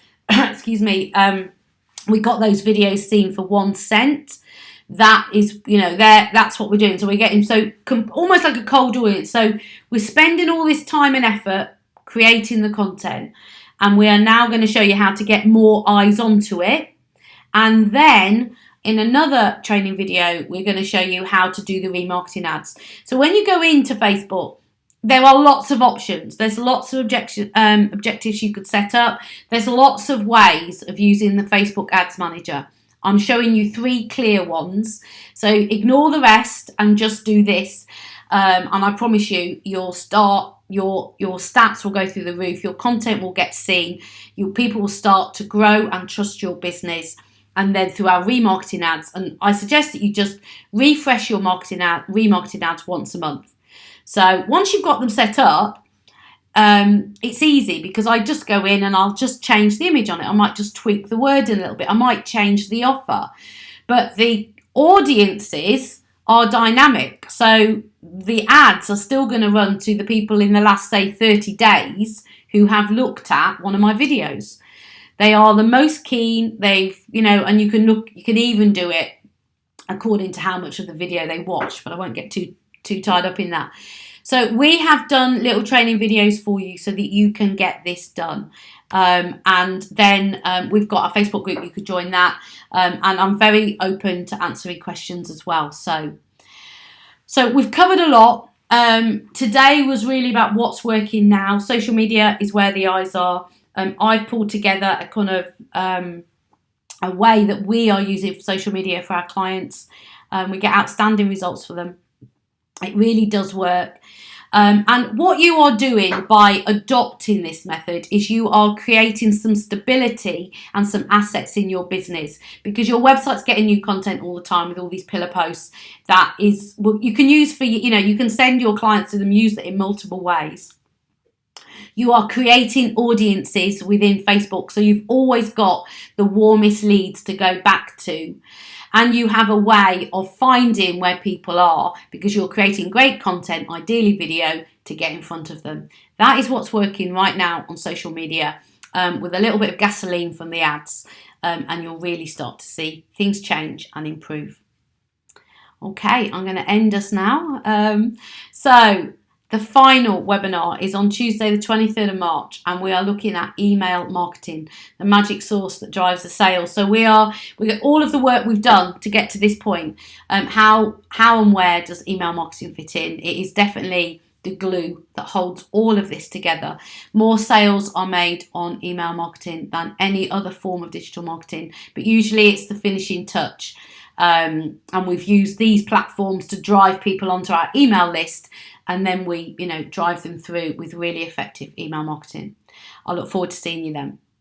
we got those videos seen for 1 cent. that is, that's what we're doing. So we're getting almost like a cold audience. So we're spending all this time and effort creating the content, and we are now going to show you how to get more eyes onto it. And then in another training video, we're going to show you how to do the remarketing ads. So when you go into Facebook, there are lots of options. There's lots of objectives you could set up. There's lots of ways of using the Facebook Ads Manager. I'm showing you 3 clear ones. So ignore the rest and just do this. And I promise you, your stats will go through the roof. Your content will get seen. Your people will start to grow and trust your business. And then through our remarketing ads, and I suggest that you just refresh your remarketing ads once a month. So once you've got them set up, it's easy, because I just go in and I'll just change the image on it. I might just tweak the wording a little bit. I might change the offer. But the audiences are dynamic. So the ads are still going to run to the people in the last, say, 30 days who have looked at one of my videos. They are the most keen. And you can even do it according to how much of the video they watch, but I won't get too tied up in that. So we have done little training videos for you so that you can get this done. And then we've got a Facebook group. You could join that. And I'm very open to answering questions as well. So we've covered a lot. Today was really about what's working now. Social media is where the eyes are. I've pulled together a kind of a way that we are using social media for our clients. We get outstanding results for them. It really does work. And what you are doing by adopting this method is you are creating some stability and some assets in your business, because your website's getting new content all the time with all these pillar posts that you can use for, you can send your clients to them, use it in multiple ways. You are creating audiences within Facebook, so you've always got the warmest leads to go back to. And you have a way of finding where people are, because you're creating great content, ideally video, to get in front of them. That is what's working right now on social media, with a little bit of gasoline from the ads, and you'll really start to see things change and improve. Okay, I'm going to end us now. So the final webinar is on Tuesday, the 23rd of March, and we are looking at email marketing, the magic sauce that drives the sales. So we get all of the work we've done to get to this point. How and where does email marketing fit in? It is definitely the glue that holds all of this together. More sales are made on email marketing than any other form of digital marketing, but usually it's the finishing touch. And we've used these platforms to drive people onto our email list, and then we, drive them through with really effective email marketing. I look forward to seeing you then.